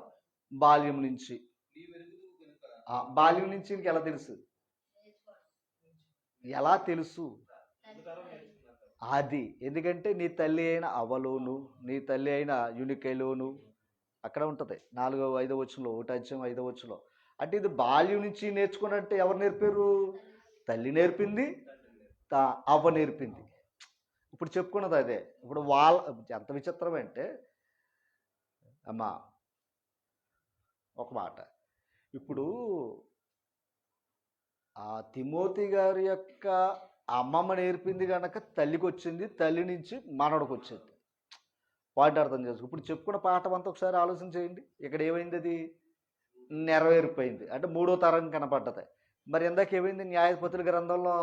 బాల్యం నుంచి. బాల్యం నుంచి ఇంకెలా తెలుసు? ఎలా తెలుసు? అది ఎందుకంటే నీ తల్లి అయిన అవలోను, నీ తల్లి అయిన యునికైలోను అక్కడ ఉంటుంది. 4వ 5వ వచనంలో, 1వ అధ్యాయం 5వ వచనంలో. అంటే ఇది బాల్యం నుంచి నేర్చుకున్నట్టే ఎవరు నేర్పారు? తల్లి నేర్పింది, అవ్వ నేర్పింది. ఇప్పుడు చెప్పుకున్నది అదే. ఇప్పుడు ఎంత విచిత్రం అంటే అమ్మా, ఒక మాట, ఇప్పుడు ఆ తిమోతి గారి యొక్క అమ్మమ్మ నేర్పింది కనుక తల్లికి వచ్చింది, తల్లి నుంచి మనవడికి వచ్చింది. పాయింట్ అర్థం చేసుకో. ఇప్పుడు చెప్పుకున్న పాఠం అంతా ఒకసారి ఆలోచన చేయండి. ఇక్కడ ఏమైంది? అది నెరవేరిపోయింది, అంటే 3వ తరం కనపడ్డది. మరి ఇందాక ఏమైంది? న్యాయాధిపతుల గ్రంథంలో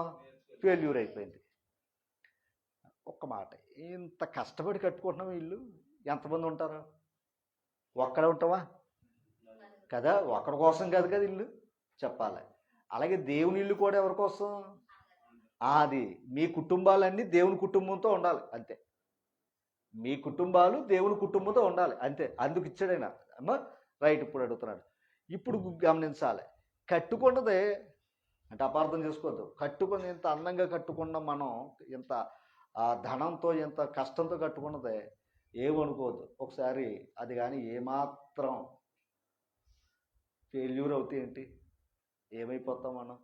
ఫెయిల్యూర్ అయిపోయింది. ఒక్క మాట, ఇంత కష్టపడి కట్టుకుంటున్నాం ఇల్లు, ఎంతమంది ఉంటారు? ఒక్కడే ఉంటావా కదా? ఒక్కడి కోసం కాదు కదా ఇల్లు చెప్పాలి. అలాగే దేవుని ఇల్లు కూడా ఎవరి కోసం? అది మీ కుటుంబాలన్నీ దేవుని కుటుంబంతో ఉండాలి, అంతే. మీ కుటుంబాలు దేవుని కుటుంబంతో ఉండాలి, అంతే. అందుకు ఇచ్చాడైనా అమ్మ. రైట్. ఇప్పుడు అడుగుతున్నాడు. ఇప్పుడు గమనించాలి, కట్టుకున్నదే అంటే అపార్థం చేసుకోవద్దు. కట్టుకుని ఇంత అందంగా కట్టుకున్న మనం, ఇంత ధనంతో, ఇంత కష్టంతో కట్టుకున్నదే ఏమనుకోవద్దు. ఒకసారి అది కానీ ఏమాత్రం ఫెయిల్యూర్ అవుతే ఏంటి? ఏమైపోతాం మనం?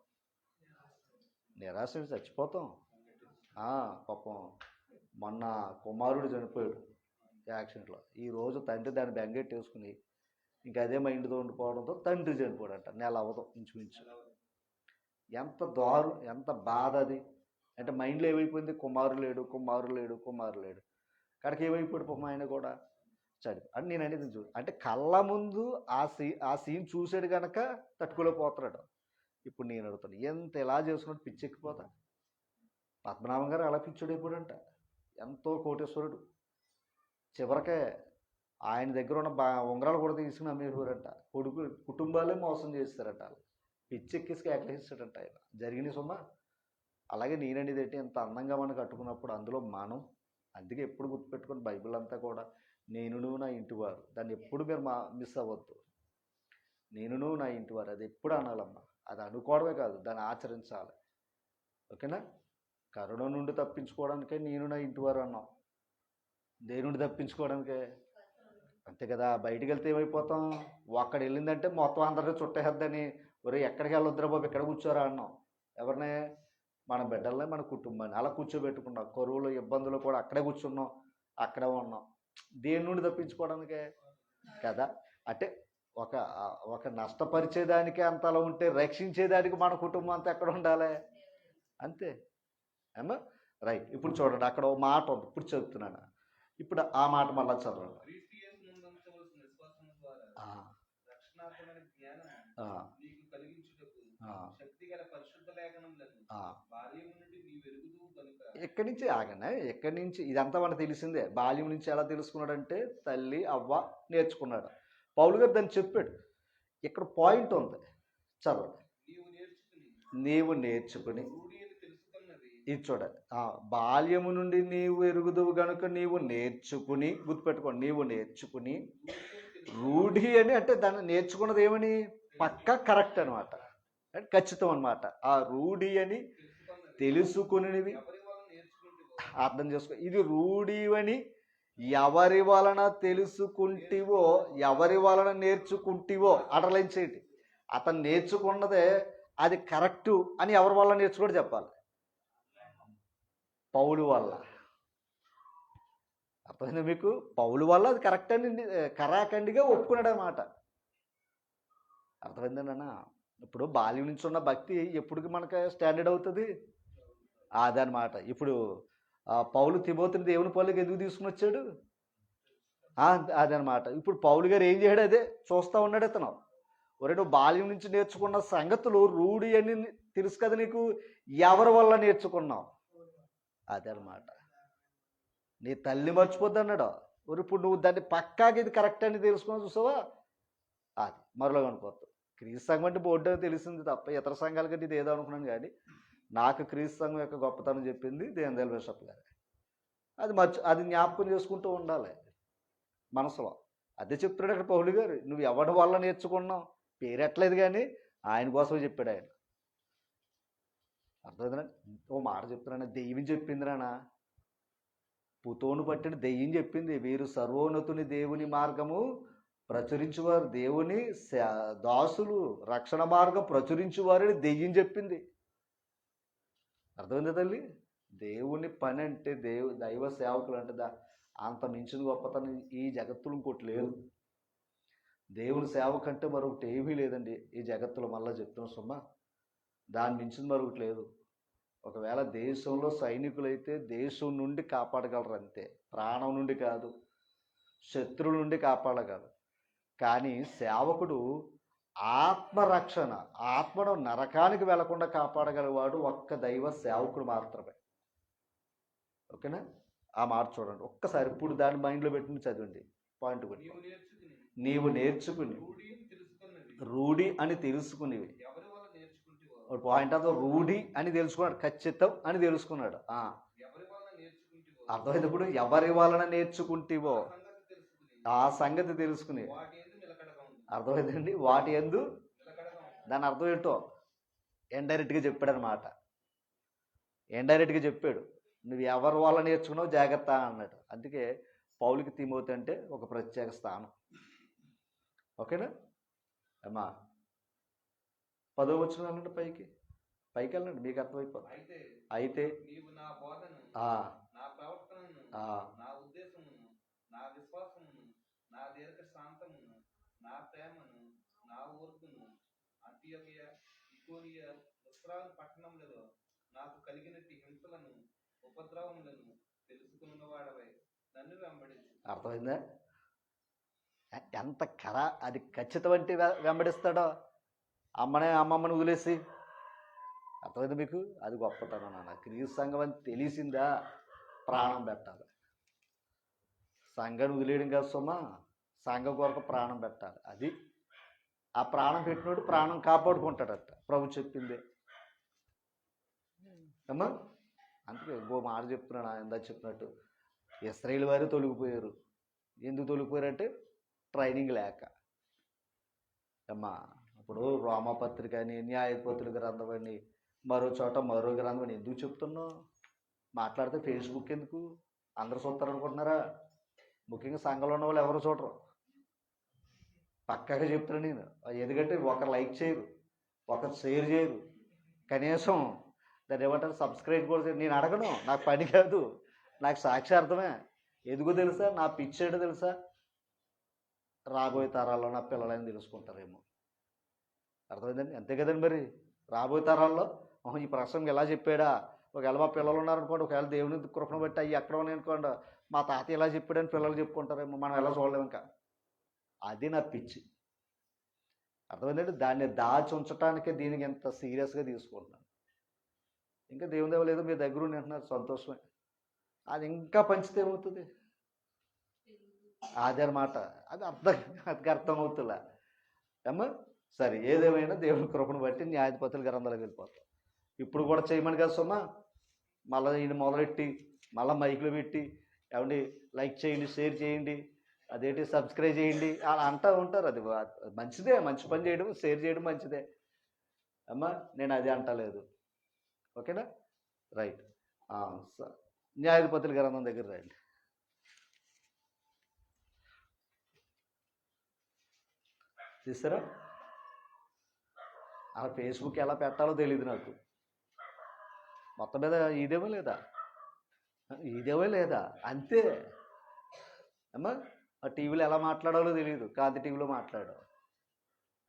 నిరాశ చచ్చిపోతాం. పాపం మొన్న కుమారుడు చనిపోయాడు యాక్సిడెంట్లో. ఈరోజు తండ్రి దాన్ని బెంగెట్టేసుకుని ఇంకా అదే మైండ్తో ఉండిపోవడంతో తండ్రి చనిపోయాడంట. నెల అవ్వదు ఇంచుమించు. ఎంత దారు, ఎంత బాధ అది. అంటే మైండ్లో ఏమైపోయింది? కుమారుడు లేడు, కుమారుడు లేడు, కుమారుడు లేడు. కాడికి ఏమైపోయాడు పాపం ఆయన కూడా చనిపో. అంటే నేను అనేది చూ, అంటే కళ్ళ ముందు ఆ సీన్ చూసాడు కనుక తట్టుకోలేకపోతున్నాడు. ఇప్పుడు నేను అడుగుతాను, ఎంత ఎలా చేసుకున్నట్టు పిచ్చెక్కిపోతా. పద్మనాభం గారు అలా పిచ్చుడు అయిపోయాడంట. ఎంతో కోటేశ్వరుడు. చివరికే ఆయన దగ్గర ఉన్న ఉంగరాలు కూడా తీసుకుని అమ్మేవారంట. కుటుంబాలే మోసం చేస్తారట. పిచ్చెక్కిసి కేకలేస్తాడంట ఆయన. జరిగిన సొమ్మ. అలాగే నేననేది ఏంటి, ఎంత అందంగా మనం కట్టుకున్నప్పుడు అందులో మనం, అందుకే ఎప్పుడు గుర్తుపెట్టుకుని బైబిల్ అంతా కూడా నేనును నా ఇంటివారు, దాన్ని ఎప్పుడు మీరు మిస్ అవ్వద్దు. నేనును నా ఇంటివారు, అది ఎప్పుడు అనాలమ్మా. అది అనుకోవడమే కాదు, దాన్ని ఆచరించాలి. ఓకేనా? కరుణ నుండి తప్పించుకోవడానికే నేను నా ఇంటివారు అన్నాం. దేని నుండి తప్పించుకోవడానికే? అంతే కదా, బయటికి వెళ్తే ఏమైపోతాం, ఒక్కడ వెళ్ళిందంటే మొత్తం అందరినీ చుట్టేద్దని, ఒరే ఎక్కడికి వెళ్ళొద్దురా బాబు ఇక్కడ కూర్చోరా అన్నాం. ఎవరిని? మన బిడ్డల్ని, మన కుటుంబాన్ని అలా కూర్చోబెట్టుకున్నాం. కరువులు ఇబ్బందులు కూడా అక్కడే కూర్చున్నాం, అక్కడే ఉన్నాం. దేని నుండి తప్పించుకోవడానికే కదా. అంటే ఒక ఒక నష్టపరిచేదానికి అంత అలా ఉంటే రక్షించేదానికి మన కుటుంబం అంతా ఎక్కడ ఉండాలి? అంతే ఏమో. రైట్, ఇప్పుడు చూడండి అక్కడ ఒక మాట ఉంది, ఇప్పుడు చెప్తున్నాను. ఇప్పుడు ఆ మాట మళ్ళా చదవండి. ఎక్కడి నుంచి ఆగనే, ఎక్కడి నుంచి ఇదంతా మనకు తెలిసిందే. బాల్యం నుంచి ఎలా తెలుసుకున్నాడంటే తల్లి అవ్వ నేర్చుకున్నాడు. పౌలు గారు దాన్ని చెప్పాడు. ఇక్కడ పాయింట్ ఉంది, చదవండి. నీవు నేర్చుకుని, ఇది చూడండి, బాల్యము నుండి నీవు ఎరుగుదువు గనుక నీవు నేర్చుకుని, గుర్తుపెట్టుకోండి, నీవు నేర్చుకుని. రూఢి అని అంటే దాన్ని నేర్చుకున్నది ఏమని? పక్క కరెక్ట్ అనమాట, ఖచ్చితం అనమాట. ఆ రూఢి అని తెలుసుకునివి అర్థం చేసుకో. ఇది రూఢి అని ఎవరి వలన తెలుసుకుంటివో, ఎవరి వలన నేర్చుకుంటివో అండర్లైన్ చేయండి. అతను నేర్చుకున్నదే అది కరెక్టు అని ఎవరి వల్ల నేర్చుకోవడం చెప్పాలి? పౌలు వల్ల. అర్థమైంది మీకు? పౌలు వల్ల అది కరెక్ట్ అని కరాఖండిగా ఒప్పుకున్నాడు అన్నమాట. అర్థమైందన్న. ఇప్పుడు బాల్యం నుంచి ఉన్న భక్తి ఎప్పటికి మనకు స్టాండర్డ్ అవుతుంది? అదనమాట. ఇప్పుడు పౌలు తిమోతిని దేవుని పనులకు ఎందుకు తీసుకుని వచ్చాడు? అదనమాట. ఇప్పుడు పౌలు గారు ఏం చేయడు? అదే చూస్తూ ఉన్నాడు ఇతను. ఒరే నువ్వు బాల్యం నుంచి నేర్చుకున్న సంగతులు రూఢి అని తెలుసు కదా నీకు, ఎవరి వల్ల నేర్చుకున్నావు? అదనమాట. నీ తల్లి మర్చిపోద్ది అన్నాడు. ఇప్పుడు నువ్వు దాన్ని పక్కాగా ఇది కరెక్ట్ అని తెలుసుకుని చూసావా, అది మరలో అనుకోవద్దు. క్రీస్తు సంఘం అంటే బోర్డు తెలిసింది తప్ప ఇతర సంఘాల కంటే ఇది ఏదో అనుకున్నాను. కానీ నాకు క్రీస్తు సంఘం యొక్క గొప్పతనం చెప్పింది దేందేల్ బిషప్ గారు. అది జ్ఞాపకం చేసుకుంటూ ఉండాలి మనసులో. అదే చెప్తున్నాడు అక్కడ పౌలు గారు. నువ్వు ఎవరి వల్ల నేర్చుకున్నావు? పేరెట్లేదు కానీ ఆయన కోసమే చెప్పాడు ఆయన. అర్థమైందా? ఓ మాట చెప్తున్నాను, దెయ్యం చెప్పిందిరానా, పుతోను పట్టిన దెయ్యం చెప్పింది. వీరు సర్వోన్నతుని దేవుని మార్గము ప్రచురించువారు, దేవుని దాసులు, రక్షణ మార్గం ప్రచురించువారని దెయ్యం చెప్పింది. అర్థమైందా తల్లి? దేవుని పని అంటే దైవ సేవకులు అంటే అంత మించిన గొప్పతనం ఈ జగత్తులు ఇంకోటి లేదు. దేవుని సేవ కంటే మరొకటి ఏమీ లేదండి ఈ జగత్తులో. మళ్ళీ చెప్తున్నా సుమ్మా, దాని మించింది మరొకటి లేదు. ఒకవేళ దేశంలో సైనికులైతే దేశం నుండి కాపాడగలరు అంతే, ప్రాణం నుండి కాదు, శత్రువుల నుండి కాపాడగలరు. కానీ సేవకుడు ఆత్మరక్షణ, ఆత్మను నరకానికి వెళ్లకుండా కాపాడగలవాడు ఒక్క దైవ సేవకుడు మాత్రమే. ఓకేనా? ఆ మాట చూడండి ఒక్కసారి. ఇప్పుడు దాన్ని మైండ్లో పెట్టుకుని చదవండి. పాయింట్ కూడా, నీవు నేర్చుకుని రూఢి అని తెలుసుకునేవి. పాయింట్ అంతా రూఢి అని తెలుసుకున్నాడు, ఖచ్చితం అని తెలుసుకున్నాడు. అర్థమైంది. ఇప్పుడు ఎవరి వలన నేర్చుకుంటేవో ఆ సంగతి తెలుసుకుని, అర్థమైందండి, వాటి యందు. దాని అర్థం ఏంటో ఇండైరెక్ట్గా చెప్పాడు అనమాట. ఇండైరెక్ట్గా చెప్పాడు, నువ్వు ఎవరి వల్ల నేర్చుకున్నావు జాగ్రత్త అన్నాడు. అందుకే పౌలుకి తిమోతి అంటే ఒక ప్రత్యేక స్థానం. ఓకేనా అమ్మా? 10వ వచనం వెళ్ళండి, పైకి వెళ్ళండి, మీకు అర్థమైపోతుంది. అయితే నా ప్రేమను, నా ఓర్పును అంతియోకియ, ఇకోనియ, లుస్త్ర పట్టణములలో నాకు కలిగినట్టి హింసలను, ఉపద్రవములను తెలుసుకున్నవాడవై నన్ను వెంబడించు. అర్థమైందా? ఎంత అది ఖచ్చితమంటే వెంబడిస్తాడో, అమ్మమ్మని వదిలేసి. అర్థమైంది మీకు? అది గొప్పతనం నాన్న. క్రీస్తు సంఘం అని తెలిసిందా ప్రాణం పెట్టాలి. సంఘాన్ని వదిలేయడం కాదు సుమా, సంఘం కొరకు ప్రాణం పెట్టాలి. అది ఆ ప్రాణం పెట్టినోడు ప్రాణం కాపాడుకుంటాడట, ప్రభు చెప్పిందే అమ్మా. అందుకే ఇంకో మాట చెప్తున్నాను, ఇందా చెప్పినట్టు ఇశ్రాయేలు వారు తొలగిపోయారు. ఎందుకు తొలగిపోయారంటే ట్రైనింగ్ లేక అమ్మా. ఇప్పుడు రోమపత్రిక అని, న్యాయపత్రిక గ్రంథం అని, మరో చోట మరో గ్రంథం అని ఎందుకు చెప్తున్నావు? మాట్లాడితే ఫేస్బుక్ ఎందుకు? అందరు చూస్తారు అనుకుంటున్నారా? ముఖ్యంగా సంఘంలో ఉన్న వాళ్ళు ఎవరు చూడరు. పక్కగా చెప్తాను నేను. ఎందుకంటే ఒకరు లైక్ చేయరు, ఒకరు షేర్ చేయరు, కనీసం దాన్ని ఏమంటారు సబ్స్క్రైబ్ కూడా చేయరు. నేను అడగను, నాకు పని కాదు, నాకు సాక్షార్థమే. ఎందుకో తెలుసా, నా పిచ్చేటో తెలుసా, రాబోయే తరాల్లో నా పిల్లలని తెలుసుకుంటారేమో. అర్థమైందండి? అంతే కదండి మరి. రాబోయే తరాల్లో ఈ ప్రసంగం ఎలా చెప్పాడా, ఒకవేళ మా పిల్లలు ఉన్నారనుకోండి, ఒకవేళ దేవుని కృపను బట్టి అవి ఎక్కడ ఉన్నాయనుకోండి, మా తాత ఇలా చెప్పాడని పిల్లలు చెప్పుకుంటారేమో, మనం ఎలా చూడలేము ఇంకా. అది నా పిచ్చి. అర్థమైందండి? దాన్ని దాచి ఉంచడానికే దీనికి ఎంత సీరియస్గా తీసుకుంటున్నాను. ఇంకా దేవుని దేవ లేదో మీ దగ్గర ఉండి అంటున్నారు, సంతోషమే. అది ఇంకా పంచితే ఏమవుతుంది, అదే అన్నమాట. అది అర్థమవుతుందా అమ్మా? సరే, ఏదేమైనా దేవుని కృపను బట్టి న్యాయాధిపతుల గ్రంథాలకు వెళ్ళిపోతాం. ఇప్పుడు కూడా చేయమని కదా సుమా, మళ్ళీ ఈయన మొదలెట్టి మళ్ళీ మైకులు పెట్టి ఏమండి లైక్ చేయండి, షేర్ చేయండి, అదేంటి సబ్స్క్రైబ్ చేయండి అలా అంటూ ఉంటారు. అది మంచిదే, మంచి పని చేయడం, షేర్ చేయడం మంచిదే అమ్మా, నేను అది అంటలేదు. ఓకేనా? రైట్. న్యాయాధిపతుల గ్రంథం దగ్గర రండి. చూసారా, అలా ఫేస్బుక్ ఎలా పెట్టాలో తెలియదు నాకు. మొత్తం మీద ఇదేమో లేదా అంతే అమ్మా. ఆ టీవీలో ఎలా మాట్లాడాలో తెలియదు, కాంతి టీవీలో మాట్లాడాం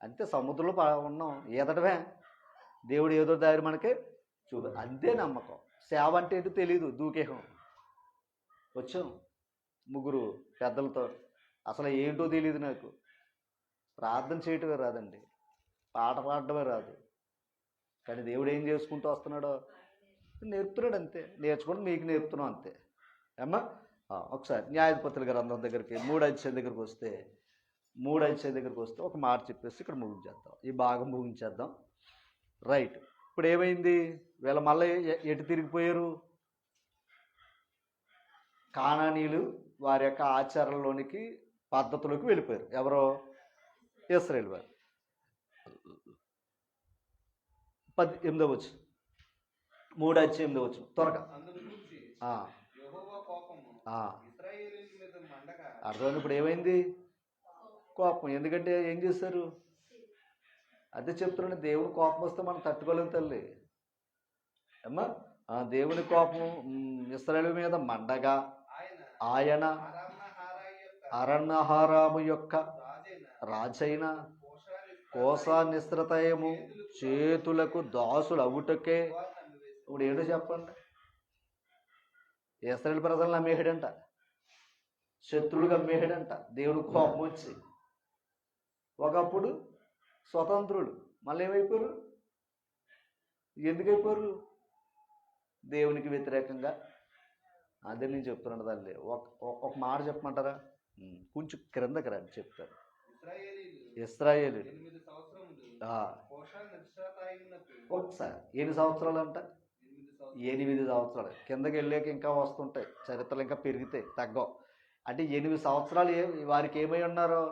అంతే. సముద్రంలో ఉన్నాం, ఈదటమే. దేవుడు ఏదో దారి మనకి అంతే. నమ్మకం. సేవ అంటే ఏంటో తెలియదు, దూకేహం. వచ్చాం ముగ్గురు పెద్దలతో, అసలు ఏంటో తెలియదు నాకు. ప్రార్థన చేయటమే రాదండి, పాట పాడటమే రాదు. కానీ దేవుడు ఏం చేసుకుంటూ వస్తున్నాడో నేర్పుతున్నాడు అంతే. నేర్చుకుంటూ మీకు నేర్పుతున్నాం అంతే అమ్మా. ఒకసారి న్యాయాధిపతుల గ్రంథం దగ్గరికి 3వ అధ్యాయం దగ్గరికి వస్తే ఒక మాట చెప్పేసి ఇక్కడ ముగించేద్దాం, ఈ భాగం ముగించేద్దాం. రైట్. ఇప్పుడు ఏమైంది, వీళ్ళ మళ్ళీ ఎటు తిరిగిపోయారు, కానానీయులు వారి యొక్క ఆచారంలోనికి పద్ధతులకు వెళ్ళిపోయారు. ఎవరో ఇశ్రాయేలు వారు. 8వ వచనం, 3వ అధ్యాయం 8వ వచనం త్వరగా. అర్థమైంది. ఇప్పుడు ఏమైంది, కోపం. ఎందుకంటే ఏం చేశారు, అదే చెప్తున్నాను, దేవుని కోపం వస్తే మనం తట్టుకోలేము తల్లి అమ్మా. దేవుని కోపం ఇశ్రాయేలు మీద మండగా ఆయన అరణ్యహారాము యొక్క రాజైన కోసా నిస్రతయము చేతులకు దాసులు అవుటకే. ఇప్పుడు ఏంటో చెప్పండి, ఇశ్రాయేలు ప్రజలను అమ్మేయడంట, శత్రువులుగా అమ్మేయడంట. దేవుడు కోపం వచ్చి ఒకప్పుడు స్వతంత్రుడు, మళ్ళీ ఏమైపోయారు, ఎందుకైపోయారు, దేవునికి వ్యతిరేకంగా. అదే నేను చెప్తున్నాను తల్లి. ఒక మాట చెప్పమంటారా, కొంచెం క్రిందకి రండి చెప్తారు. ఇశ్రాయేలీయులు ఒకసారి 8 సంవత్సరాలు అంట, 8 సంవత్సరాలు. కిందకి వెళ్ళాక ఇంకా వస్తుంటాయి చరిత్రలు, ఇంకా పెరిగితాయి, తగ్గవు. అంటే 8 సంవత్సరాలు వారికి ఏమై ఉన్నారో,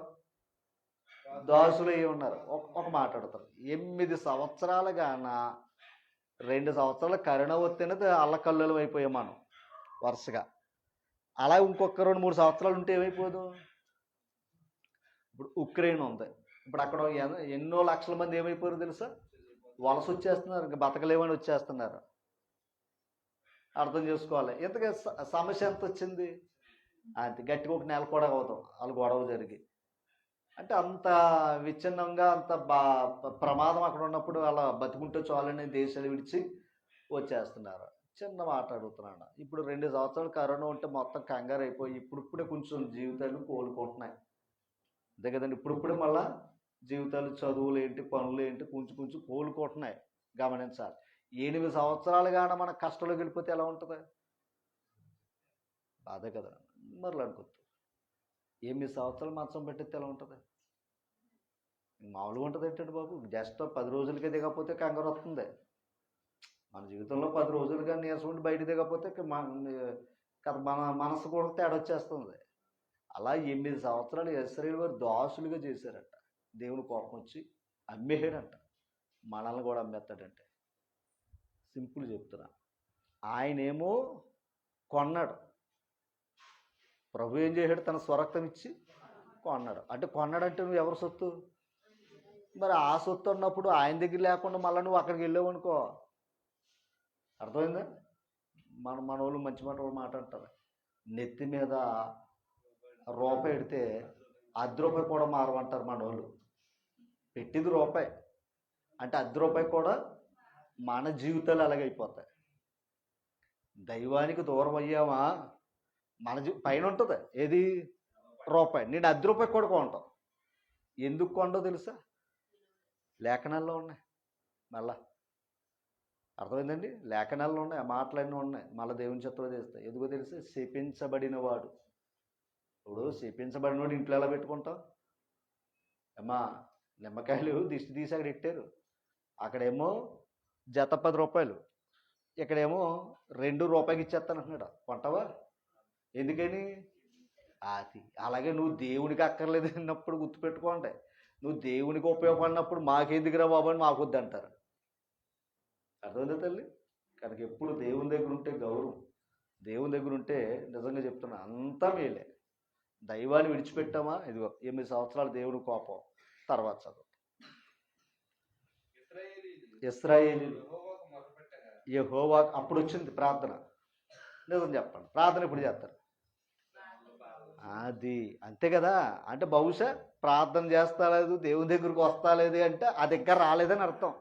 దాసులు అయి ఉన్నారు. ఒక మాట్లాడతారు, 8 సంవత్సరాలుగాన 2 సంవత్సరాల కరుణ వస్తేనే అల్లకల్లోలం అయిపోయాం మనం వరుసగా. అలా ఇంకొక 2-3 సంవత్సరాలు ఉంటే ఏమైపోదు. ఇప్పుడు ఉక్రెయిన్ ఉంది, ఇప్పుడు అక్కడ ఎన్నో లక్షల మంది ఏమైపోయారు తెలుసా, వలస వచ్చేస్తున్నారు, ఇంకా బతకలేమని వచ్చేస్తున్నారు. అర్థం చేసుకోవాలి. ఇంతగా సమస్య ఎంత వచ్చింది, అంతే గట్టిగా 1 నెల కూడా అవుతాం వాళ్ళు గొడవ జరిగి. అంటే అంత విచ్ఛిన్నంగా, అంత ప్రమాదం అక్కడ ఉన్నప్పుడు అలా బతుకుంటే చాలని దేశాలు విడిచి వచ్చేస్తున్నారు. చిన్న మాట అడుగుతున్నాను, ఇప్పుడు 2 సంవత్సరాలు కరోనా ఉంటే మొత్తం కంగారు అయిపోయి ఇప్పుడిప్పుడే కొంచెం జీవితాలు కోలుకుంటున్నాయి. అంతే కదండి, ఇప్పుడిప్పుడే మళ్ళా జీవితాలు, చదువులు ఏంటి, పనులు ఏంటి, కొంచెం కోలుకుంటున్నాయి. గమనించాలి. 8 సంవత్సరాలుగానే మన కష్టంలోకి వెళ్ళిపోతే ఎలా ఉంటుంది, బాధే కదా. మరలా అనుకోద్దు, 8 సంవత్సరాలు మంచం పెట్టితే ఎలా ఉంటుంది, మామూలుగా ఉంటుంది ఏంటంటే బాబు. జస్ట్ 10 రోజులకే దిగకపోతే కంగారు వస్తుంది. మన జీవితంలో 10 రోజులుగా నీరసం ఉండి బయట దిగకపోతే మన మనసు కూడా తేడా వచ్చేస్తుంది. అలా 8 సంవత్సరాలు ఇశ్రాయేలు వారు దాసులుగా చేశారంట. దేవుని కోపం వచ్చి అమ్మేయడంట. మనల్ని కూడా అమ్మేస్తాడంటే. సింపుల్ చెప్తున్నా, ఆయనేమో కొన్నాడు, ప్రభు ఏం చేశాడు, తన స్వరక్తం ఇచ్చి కొన్నాడు. అంటే కొన్నాడంటే నువ్వు ఎవరి సొత్తు? మరి ఆ సొత్తు ఉన్నప్పుడు ఆయన దగ్గర లేకుండా మళ్ళీ నువ్వు అక్కడికి వెళ్ళావు అనుకో, అర్థమైందా? మన వాళ్ళు మంచి మాట అంటారు, నెత్తి మీద రూపాయి పెడితే ₹10 కూడా మారమంటారు మన వాళ్ళు. పెట్టింది రూపాయి అంటే ₹10 కూడా మన జీవితాలు అలాగైపోతాయి. దైవానికి దూరం అయ్యామా మన పైన ఉంటుంది ఏది? రూపాయి. నేను ₹10 కూడా కొంటాం. ఎందుకు కొండో తెలుసా? లేఖనాల్లో ఉన్నాయి. మళ్ళా అర్థమైందండి? లేఖనాల్లో ఉన్నాయి, ఆ మాటలన్నీ ఉన్నాయి. మళ్ళీ దేవుని చిత్తం చేస్తాయి. ఎందుకో తెలిసి శపించబడిన వాడు. ఇప్పుడు శపించబడిన వాడు ఇంట్లో ఎలా పెట్టుకుంటాం? అమ్మా నిమ్మకాయలు దిష్టి తీసి అక్కడ ఇట్టారు, అక్కడేమో జత ₹10, ఇక్కడేమో ₹2 ఇచ్చేస్తాను అంటున్నాడు. కొంటావా? ఎందుకని? అది అలాగే నువ్వు దేవునికి అక్కర్లేదు అన్నప్పుడు గుర్తుపెట్టుకోండి, నువ్వు దేవునికి ఉపయోగపడినప్పుడు మాకెందుకురా బాబు అని మాకొద్దు అంటారు. అర్థమైందా తల్లి? కనుక ఎప్పుడు దేవుని దగ్గర ఉంటే గౌరవం, దేవుని దగ్గర ఉంటే నిజంగా చెప్తున్నా అంతా మేలే. దైవాన్ని విడిచిపెట్టామా, ఇదిగో 8 సంవత్సరాలు దేవుని కోపం. తర్వాత చదువు. ఇశ్రాయేలీయులు యెహోవా, అప్పుడు వచ్చింది ప్రార్థన. నిజం చెప్పండి, ప్రార్థన ఇప్పుడు చేస్తారు. అది అంతే కదా. అంటే బహుశా ప్రార్థన చేస్తలేదు, దేవుని దగ్గరికి వస్తలేదు అంటే ఆ దగ్గర రాలేదని అర్థం.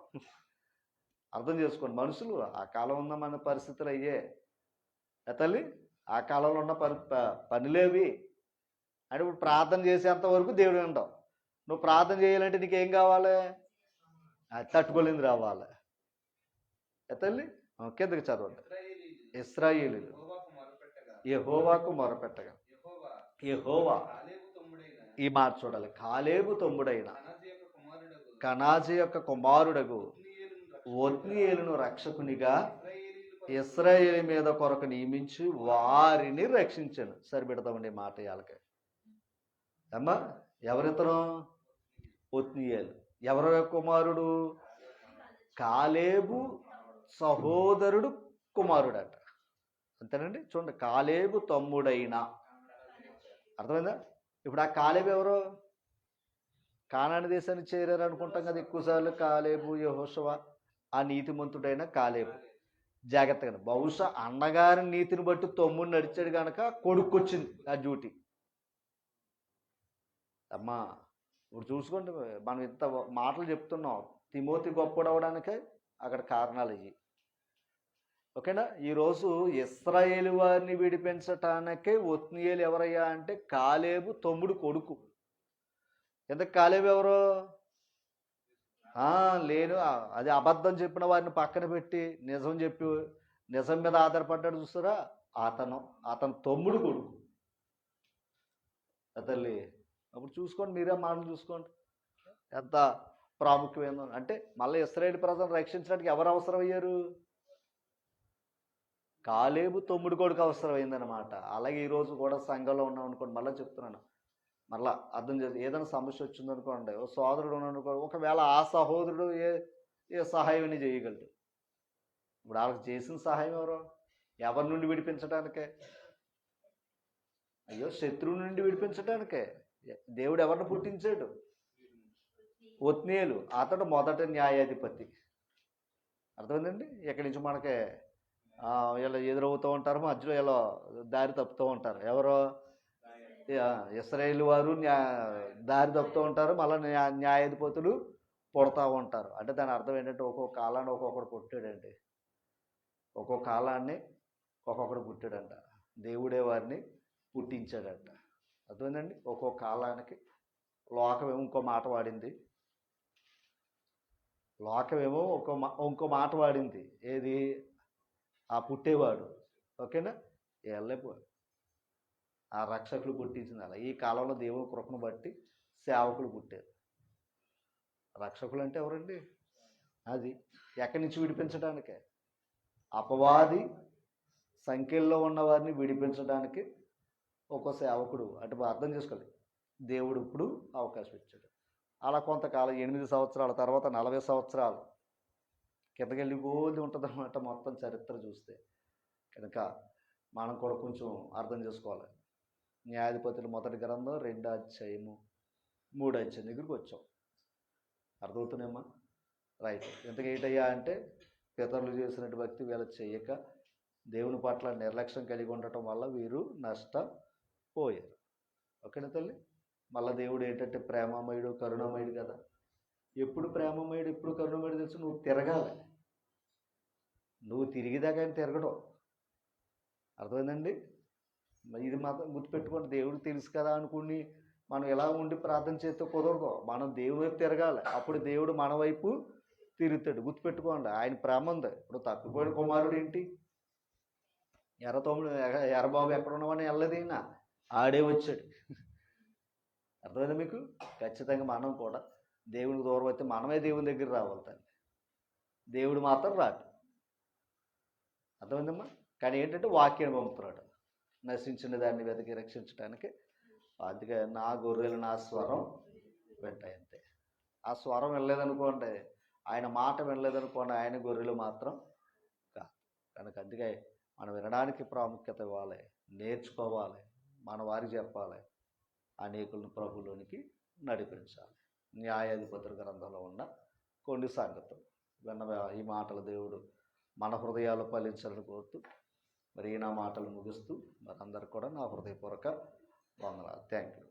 అర్థం చేసుకోండి. మనుషులు ఆ కాలం ఉన్న మన పరిస్థితులు అయ్యే తల్లి, ఆ కాలంలో ఉన్న పనులేవి అంటే ఇప్పుడు ప్రార్థన చేసేంత వరకు దేవుడు ఉంటావు. నువ్వు ప్రార్థన చేయాలంటే నీకేం కావాలి? అది తట్టుకోలేంది రావాలి. తల్లి కిందకి చదవండి. ఇశ్రాయేలీయులు యెహోవాకు మొరపెట్టగా, యెహోవా, ఈ మాట చూడాలి, కాలేబు తమ్ముడైన కనాజీ యొక్క కుమారుడగు ఒత్నీయేలును రక్షకునిగా ఇశ్రాయేలు మీద కొరకు నియమించి వారిని రక్షించాను. సరిపెడతామండి మాట వాళ్ళకి. అమ్మా ఎవరితను? ఒత్నీయేలు. ఎవరి కుమారుడు? కాలేబు సహోదరుడు కుమారుడట. అంతేనండి. చూడండి, కాలేబు తమ్ముడైన. అర్థమైందా? ఇప్పుడు ఆ కాలేబు ఎవరు? కానాని దేశానికి చేరారు అనుకుంటాం కదా ఎక్కువసార్లు. కాలేబు, యెహోషువ, ఆ నీతిమంతుడైన కాలేబు. జాగ్రత్తగా, బహుశా అన్నగారి నీతిని బట్టి తమ్ముడు నడిచాడు కనుక కొడుకొచ్చింది ఆ డ్యూటీ. అమ్మా ఇప్పుడు చూసుకోండి, మనం ఇంత మాటలు చెప్తున్నాం, తిమోతి గొప్పడవడానికే అక్కడ కారణాలు ఇవి. ఓకేనా? ఈరోజు ఇశ్రాయేలు వారిని విడిపించటానికే ఒత్నీయేలు ఎవరయ్యా అంటే కాలేబు తమ్ముడు కొడుకు. ఎందుకు కాలేబు ఎవరు? లేను, అది అబద్ధం చెప్పిన వారిని పక్కన పెట్టి నిజం చెప్పి నిజం మీద ఆధారపడ్డాడు చూస్తారా, అతను తమ్ముడు కొడుకు. తల్లి అప్పుడు చూసుకోండి, మీరే మాటలు చూసుకోండి ఎంత ప్రాముఖ్యమైందో. అంటే మళ్ళీ ఇశ్రాయేలు ప్రజలను రక్షించడానికి ఎవరు అవసరం అయ్యారు? కాలేబు తమ్ముడు కొడుకు అవసరమైందనమాట. అలాగే ఈరోజు కూడా సంఘంలో ఉన్నాం అనుకోండి, మళ్ళీ చెప్తున్నాను, మళ్ళా అర్థం చేసి ఏదైనా సమస్య వచ్చిందనుకోండి, ఓ సోదరుడు ఉన్నాడు, ఒకవేళ ఆ సహోదరుడు ఏ సహాయం చేయగలడు. ఇప్పుడు వాళ్ళకి చేసిన సహాయం ఎవరి నుండి విడిపించడానికే? అయ్యో, శత్రువు నుండి విడిపించడానికే దేవుడు ఎవరిని పుట్టించాడు? ఒత్నీయేలు. అతడు మొదట న్యాయాధిపతి. అర్థమైందండి? ఇక్కడి నుంచి మనకి ఇలా ఎదురవుతూ ఉంటారు, మధ్యలో ఇలా దారి తప్పుతూ ఉంటారు. ఎవరో ఇశ్రాయేలు వారు దారి తప్పుతూ ఉంటారు, మళ్ళీ న్యాయాధిపతులు పుడతా ఉంటారు. అంటే దాని అర్థం ఏంటంటే ఒక్కొక్క కాలాన్ని ఒక్కొక్కడు పుట్టాడండి, ఒక్కొక్క కాలాన్ని ఒక్కొక్కడు పుట్టాడంట. దేవుడే వారిని పుట్టించాడంట. అర్థమైందండి? ఒక్కొక్క కాలానికి లోకమేమో ఇంకో మాట వాడింది, లోకమేమో ఇంకో మాట వాడింది. ఏది? ఆ పుట్టేవాడు. ఓకేనా? వెళ్ళిపోయి ఆ రక్షకులు పుట్టించింది. అలా ఈ కాలంలో దేవుని కృపను బట్టి సేవకులు పుట్టారు. రక్షకులు అంటే ఎవరండి? అది ఎక్కడి నుంచి విడిపించడానికే, అపవాది సంఖ్యల్లో ఉన్న వారిని విడిపించడానికి ఒక్కో సేవకుడు. అంటే అర్థం చేసుకోవాలి, దేవుడు ఇప్పుడు అవకాశం ఇచ్చాడు. అలా కొంతకాలం 8 సంవత్సరాల తర్వాత 40 సంవత్సరాలు కిందకెళ్ళి గోది ఉంటుంది అన్నమాట మొత్తం చరిత్ర చూస్తే. కనుక మనం కూడా కొంచెం అర్థం చేసుకోవాలి. న్యాయాధిపతుల మొదటి గ్రంథం 2వ అధ్యాయము 3వ అధ్యాయం దగ్గరికి వచ్చాం. అర్థమవుతున్నాయమ్మా? రైట్. ఎంతకేటయ్యా అంటే పితరులు చేసినట్టు భక్తి వీళ్ళ చేయక దేవుని పట్ల నిర్లక్ష్యం కలిగి ఉండటం వల్ల వీరు నష్టపోయారు. ఓకేనా తల్లి? మళ్ళీ దేవుడు ఏంటంటే ప్రేమమయుడు, కరుణమయుడు కదా. ఎప్పుడు ప్రేమమయుడు, ఎప్పుడు కరుణమయుడు తెలుసు? నువ్వు తిరగాలి. నువ్వు తిరిగిదాకా ఆయన తిరగడం. అర్థమైందండి? ఇది మాత్రం గుర్తుపెట్టుకోండి. దేవుడు తెలుసు కదా అనుకుని మనం ఎలా ఉండి ప్రార్థన చేస్తే కుదరదు. మనం దేవుని వైపు తిరగాలి. అప్పుడు దేవుడు మన వైపు తిరుగుతాడు. గుర్తుపెట్టుకోండి. ఆయన ప్రేమ ఉంది. ఇప్పుడు తప్పిపోయిన కుమారుడు ఏంటి? ఎర్రబాబు ఎక్కడ ఉన్నామని వెళ్ళదైనా ఆడే వచ్చాడు. అర్థమైందా మీకు? ఖచ్చితంగా మనం కూడా దేవునికి దూరం అయితే మనమే దేవుని దగ్గర రావాలి తల్లి. దేవుడు మాత్రం రాడు. అర్థమైందమ్మా? కానీ ఏంటంటే వాక్యాన్ని పంపుతున్నాడు నశించిన దాన్ని వెతికి రక్షించడానికి. అందుకే నా గొర్రెలు నా స్వరం వింటాయి అంతే. ఆ స్వరం వినలేదనుకోండి, ఆయన మాట వినలేదనుకోండి, ఆయన గొర్రెలు మాత్రం కాదు. కనుక అందుకే మనం వినడానికి ప్రాముఖ్యత ఇవ్వాలి, నేర్చుకోవాలి, మన వారికి చెప్పాలి, అనేకులను ప్రభులోనికి నడిపించాలి. న్యాయాధిపతుల గ్రంథంలో ఉన్న కొన్ని సంగతులు విన్న ఈ మాటలు దేవుడు మన హృదయాలు ఫలించాలని కోరుతూ మరి నా మాటలు ముగిస్తూ మనందరికీ కూడా నా హృదయపూర్వక వందనాలు. Thank you.